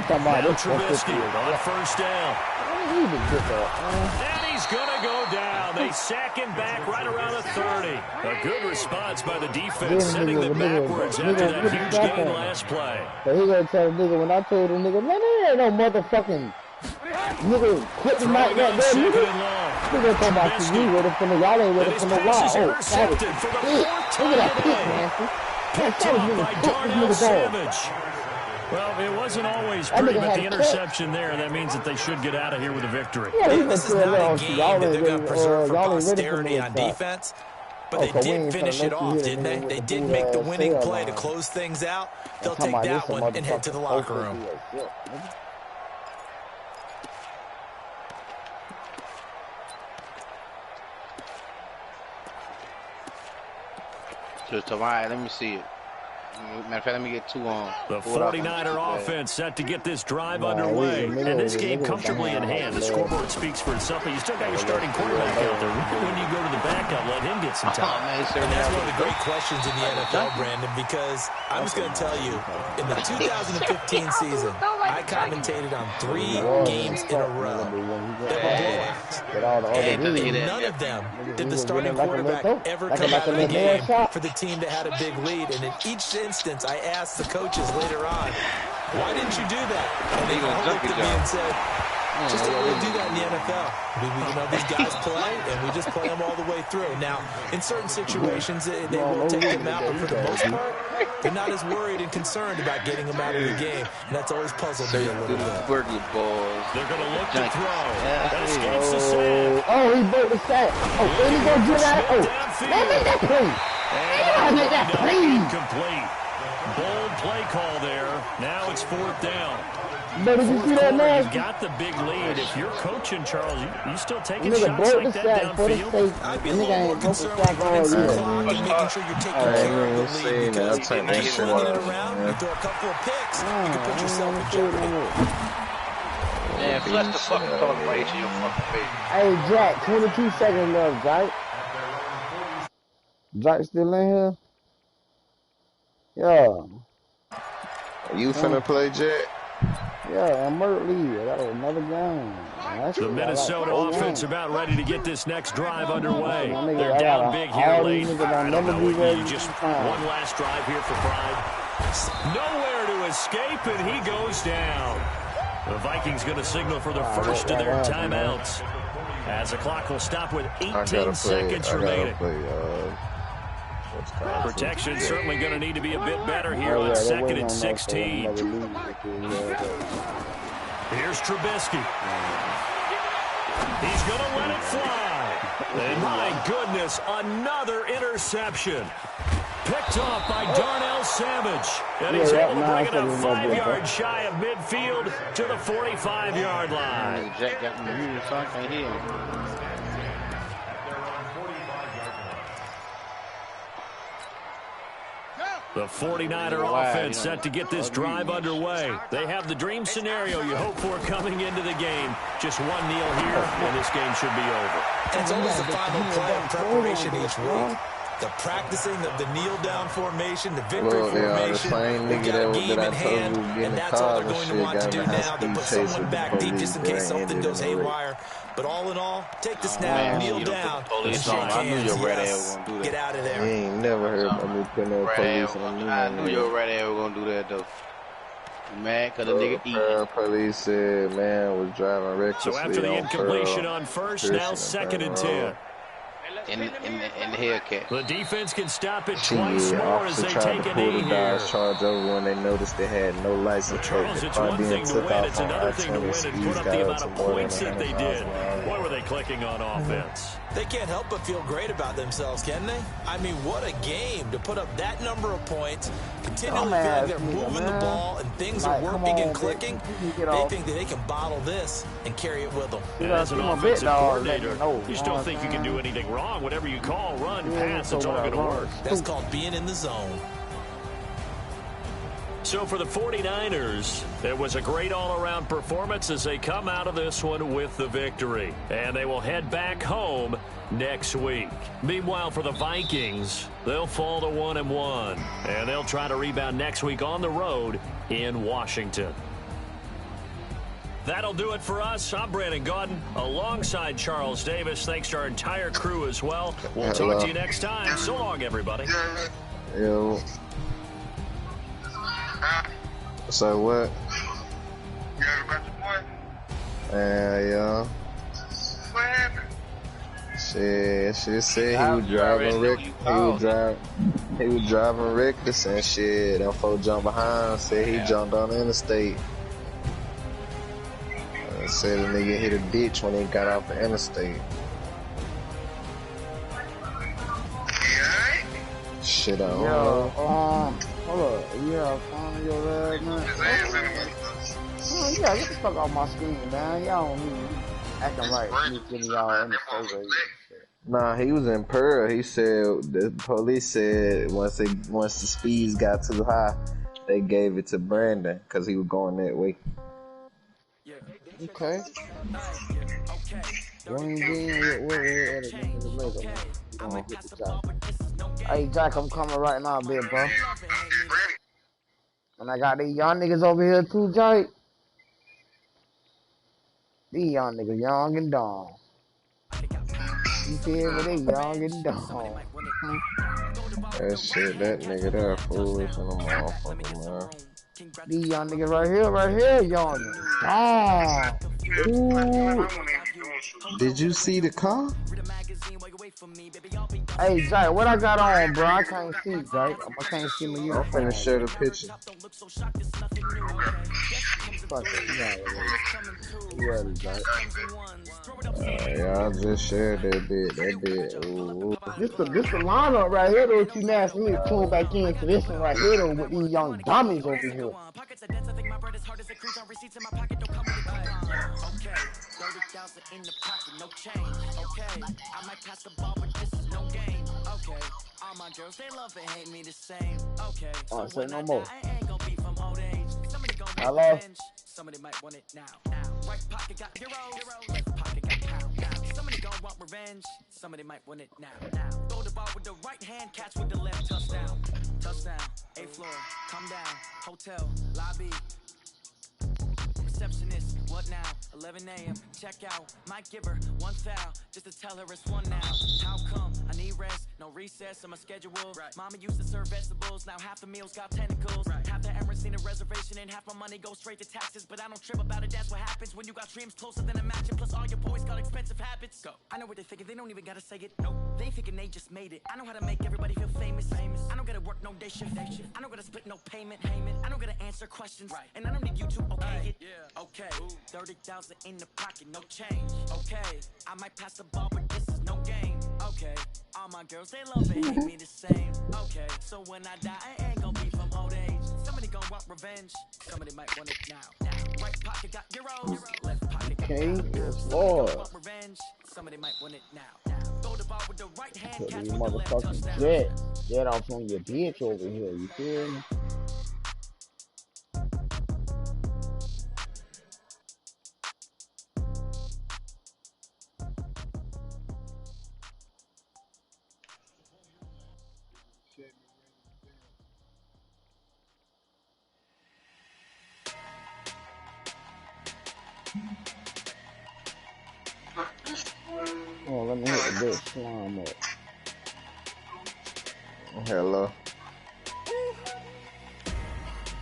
Now Trubisky on first down. And he's going to go down. They sack him back right around the 30. A good response by the defense, sending them backwards after that huge gain last play. So he going to tell the nigga, when I told the nigga, man, there ain't no motherfucking nigga quit the mic right there, nigga. Nigga talking about you ready for the y'all ain't ready for the wild. Oh, savage. Look at that pick, man. Picked off by Darnell Savage. Well, it wasn't always pretty, but the interception there, that means that they should get out of here with a victory. Yeah, this is not a game that they're going to preserve for posterity on defense, but they did finish it off, didn't they? They did make the winning play to close things out. They'll take that one and head to the locker room. Just all right, let me see it. Matter of fact, let me get two on. The 49er offense set to get this drive underway. And this game comfortably in hand. The scoreboard speaks for itself, but you still got your starting quarterback out there. When you go to the backup, let him get some time. And that's one of the great questions in the NFL, Brandon, because I'm just going to tell you, in the 2015 season, I commentated on 3 games in a row that were blowouts. And none of them did the starting quarterback ever come out of the game for the team that had a big lead. And in each instance, I asked the coaches later on, why didn't you do that? And they all looked at me and said, just don't really do that in the NFL. You know, these guys play, and we just play them all the way through. Now, in certain situations, they will take them out, but for the most part, they're not as worried and concerned about getting them out of the game. And that's always puzzled me a little bit. Burger balls. They're going to look to throw. That escapes the sack. Oh, he broke the sack. Oh, and he going to get out. Oh, man, make that play. Make that play. Incomplete. Bold play call there. Now it's fourth down. But did you see that, man? You've got the big lead. If you're coaching, Charles, you still taking nigga shots like that downfield? I'd be a little more concerned with running some clock and making sure you're taking care of the lead, because if you keep running it around, you throw a couple of picks, you can put yourself in jeopardy. Man, flush the fucking call right to your fucking face. Hey, Jack, 22 seconds left, Jack. Jack still in here? Yeah. You finna play, Jack? Yeah, I'm lead. I got another game. The Minnesota offense about ready to get this next drive underway. They're down big here late. I don't know. You just one last drive here for pride. Nowhere to escape, and he goes down. The Vikings going to signal for the first of their timeouts, as the clock will stop with 18 seconds remaining. Protection's certainly going to need to be a bit better here on 2nd and 16. Here's Trubisky. He's going to let it fly. And my goodness, another interception. Picked off by Darnell Savage. And he's able to bring it up 5 yards shy of midfield to the 45-yard line. Jack got me here, so I can't hear him. The 49er offense set to get this drive underway. They have the dream scenario you hope for coming into the game. Just one kneel here, and this game should be over. It's always the final play in preparation each week. The practicing of the kneel-down formation, the victory formation. We've got a game in hand, and that's all they're going to want to do now, to put someone back deep just in case something goes haywire. But all in all, take the snap, kneel down, and shake hands. Yes, get out of there. You ain't never heard of me putting no police on me. I knew your red ass was going to do that, though. Mad because the nigga eating. Police said man was driving recklessly. So after the incompletion on first, now 2nd and 10. In the Hellcat. The defense can stop it twice more as they take a knee here. Charge over when they noticed they had no license. Charles, it's one thing to win, it's another thing to win and put up the amount of points that they did. Boy, were they clicking on offense. They can't help but feel great about themselves, can they? I mean, what a game to put up that number of points, continually feel like they're moving the ball and things are working and clicking. They think that they can bottle this and carry it with them. And as an offensive coordinator, you just don't think you can do anything wrong. Whatever you call, run, pass, it's all going to work. That's called being in the zone. So for the 49ers, it was a great all-around performance as they come out of this one with the victory. And they will head back home next week. Meanwhile, for the Vikings, they'll fall to 1-1. And they'll try to rebound next week on the road in Washington. That'll do it for us. I'm Brandon Gaudin alongside Charles Davis. Thanks to our entire crew as well. We'll talk to you next time. So long, everybody. Yo. So what? You heard about the boy? Yeah. What happened? She said he was driving he was driving reckless and shit. Them folks jumped behind. Said he jumped on the interstate. Said the nigga hit a ditch when he got off the interstate. Shit on. Yo, hold up. Yeah, find your ass, man. Yeah, get the fuck off my screen, man. Y'all don't need acting right. Me getting y'all in the survey. Nah, he was in Pearl. He said the police said once the speeds got too high, they gave it to Brandon because he was going that way. Okay. Hey, Jack, I'm coming right now, big bro. And I got these young niggas over here too, Jack. These young niggas, young and dumb. You feel me? They young and dumb. That shit, that nigga there foolish and a motherfucker, man. These young niggas right here, young. Ah. Ooh. Did you see the car? Hey, Jay, what I got on, bro? I can't see, Jay. I can't see my uniform. I'm finna share the picture. Fuck it, you ready, Jay? Yeah, I just shared that bit. Ooh. This the lineup right here, though. You nasty me to tune back into this one right here, though, with these young dummies over here. In the pocket, no change. Okay, I might pass the ball, but this is no game. Okay, all my girls, they love and hate me the same. Okay, so say no more. I ain't gonna be from old age. Somebody gonna want revenge. Somebody might want it now. Right pocket got euro, left pocket got pound. Somebody gonna want revenge. Somebody might want it now. Throw the ball with the right hand, catch with the left. Touchdown, touchdown. A floor, come down. Hotel, lobby. receptionist. What now? 11 a.m. Check out. Might give her one foul just to tell her it's one now. How come? I need rest. No recess on my schedule. Mama used to serve vegetables. Now half the meals got tentacles. Half the Emirates need a reservation and half my money goes straight to taxes. But I don't trip about it. That's what happens when you got dreams closer than a mansion. Plus all your boys got expensive habits. Go. I know what they're thinking. They don't even gotta say it. Nope. They thinking they just made it. I know how to make everybody feel famous. I don't gotta work no day shift. I don't gotta split no payment. I don't gotta answer questions. And I don't need you to okay it. Okay. 30,000 in the pocket, no change. Okay. I might pass the ball, but this is no game. Okay. All my girls, they love it, hate me the same. Okay. So when I die, I ain't gonna be from old age. Somebody gonna want revenge. Somebody might want it now. Right pocket got euros. Left pocket got yes, Lord. want revenge. Somebody might want it now. Throw the ball with the right hand, catch You with the left motherfucking touchdown. jet off on your bitch over here, you feel me? Oh, let me hit the big slime up. Hello.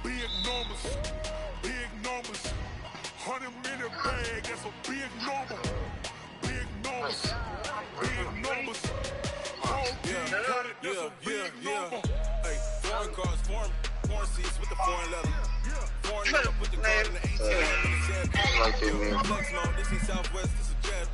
Big numbers, big numbers. 100 in a bag, that's a big number. Big numbers, big numbers. Yeah. Hey, foreign cars, foreign seats with the foreign leather. Foreign leather, put the car in the 18. Like it, man. Flex mode, this is Southwest, this is Jet.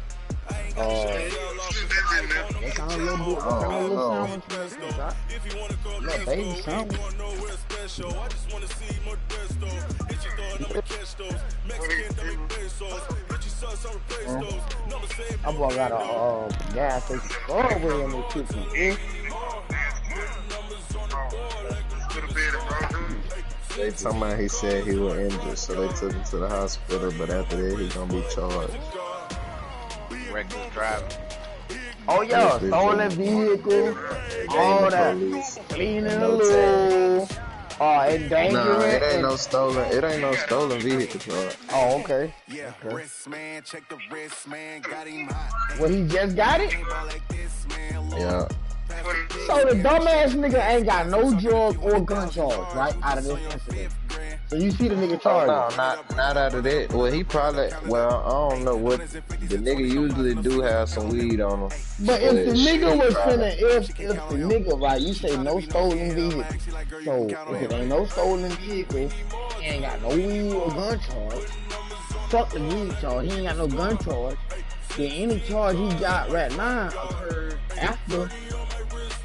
I ain't Oh, got shit to sell off. that sound a little bit, that sound a little sound. If you wanna go, Look, baby, sound. going nowhere special. I just wanna see more dress though. Hit your dog, I'ma catch those. Mexican, dummy pesos. Hit your son, some replace those. Number same. I boy got a gas station strawberry in the kitchen. They talking about he said he was injured, so they took him to the hospital, but after that he gonna be charged. Reckless driving. Oh yeah, stolen vehicle, all that, cleaning the loo, endangering. Nah, it ain't no stolen. It ain't no stolen vehicle, bro. Oh, okay. Yeah, wrist man, check the wrist man, got him hot. Well, he just got it. Yeah. So the dumbass nigga ain't got no drug or gun charge, right, out of this incident. So you see the nigga Oh, charged. no, not out of that. Well, he probably. Well, I don't know what the nigga usually do have some weed on him. But if the nigga was finna, if the nigga, right, you say no stolen vehicle. So if it ain't no stolen vehicle, he ain't got no weed or gun charge. Fuck the weed charge, he ain't got no gun charge. Then any charge he got right now occurred after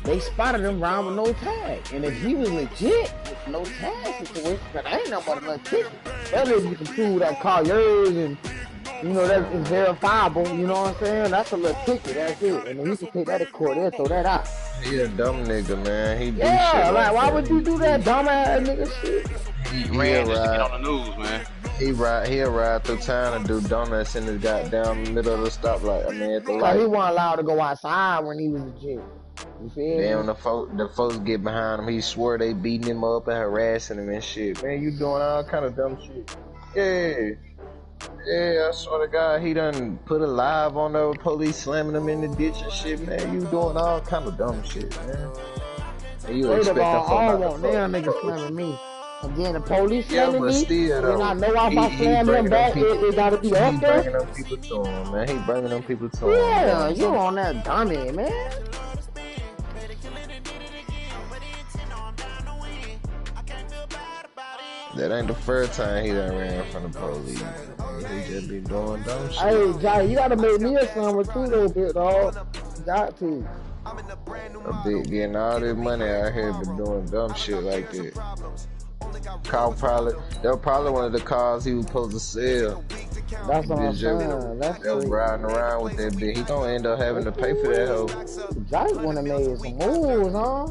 they spotted him around with no tag. And if he was legit with no tag situation, that ain't no but a little ticket. That is, you can prove that car yours and, you know, that is verifiable, you know what I'm saying? That's a little ticket, that's it. And then you can take that to court and throw that out. He a dumb nigga, man. He do Yeah, shit like, why that. would you do that dumbass nigga shit? He ran just to get on the news, man. He'll ride through town and do donuts in the goddamn middle of the stoplight. I mean, at the Cause light. he wasn't allowed to go outside when he was legit. You feel me? Then when the folks get behind him, he swore they beating him up and harassing him and shit. Man, you doing all kind of dumb shit. Yeah, I swear to God, he done put a live on the police slamming him in the ditch and shit, man. You doing all kind of dumb shit, man. And you First expect of all, them I folk don't not want to them fuck. niggas slamming me. Again, the police Yeah, slamming but me, still, though, and I know if I he slam them bringing back, them people- it gotta be He up there. bringing them people to him, man. He bringing them people to him. Yeah, man. you on that dummy, man. That ain't the first time he done ran from the police. He just be doing dumb shit. Hey, Jay, you gotta make me a sandwich too, little bit, dog. Got to. A bit getting all this money out here, but doing dumb shit like that. That was probably one of the cars he was supposed to sell. That's what I'm Bitch, saying. That's that was sweet. riding around with that bitch. He gonna end up having to pay for that hoe. Jay wanna made some moves, huh?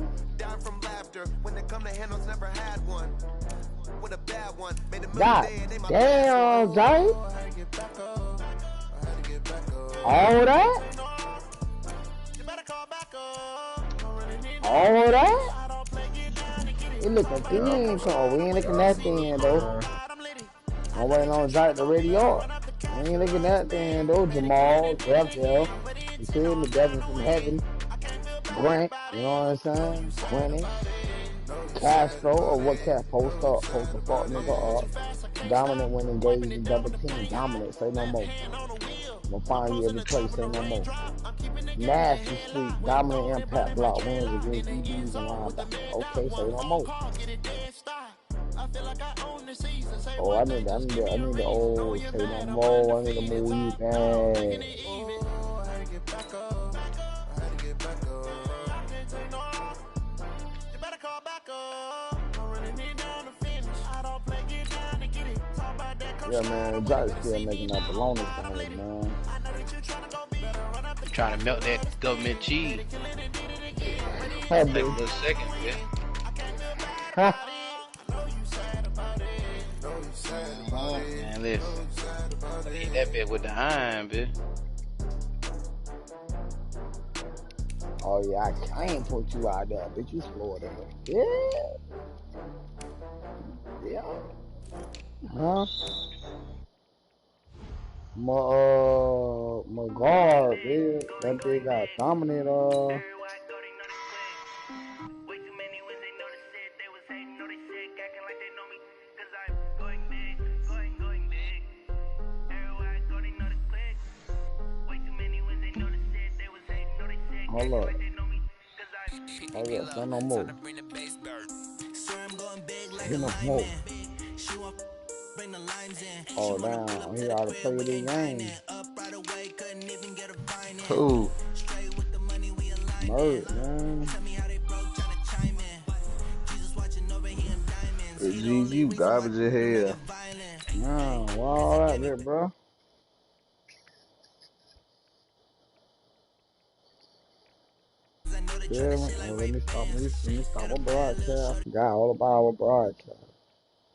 God damn, Jay. All that? All that? It looking thin, Cole. We ain't looking that thin, though. I'm waiting on Jack to ready up. I ain't looking at then though. Jamal, Jeff, you see me, Devin from heaven, Grant, you know what I'm saying? Quentin, Castro, or what cat post up, post the fuck nigga up. Dominant when engaged in double team. Dominant, say no more. I'm gonna find you every place, say no more. Nasty street, dominant impact block wins against DBs and linebackers. Okay, say no more. Oh, I need the old say no more. I need to move you back. Yeah, man, Josh still making up baloney sandwich, man. Trying to melt that government cheese. Hey, Take a boo. little second, yeah. Huh? Man, listen. I eat that bit with the iron, bitch. Oh, yeah, I ain't put you out there, bitch. You Florida. Yeah. Yeah. Huh? My guard, bitch. That bitch got dominant, hold up. Oh, yeah, say no more. Say no more. Oh, damn. He ought to play this game. Who? Murder, man. G's, you garbage as hell. Man, why all that bit, bro? Yeah, let me stop my broadcast. I forgot all about our broadcast.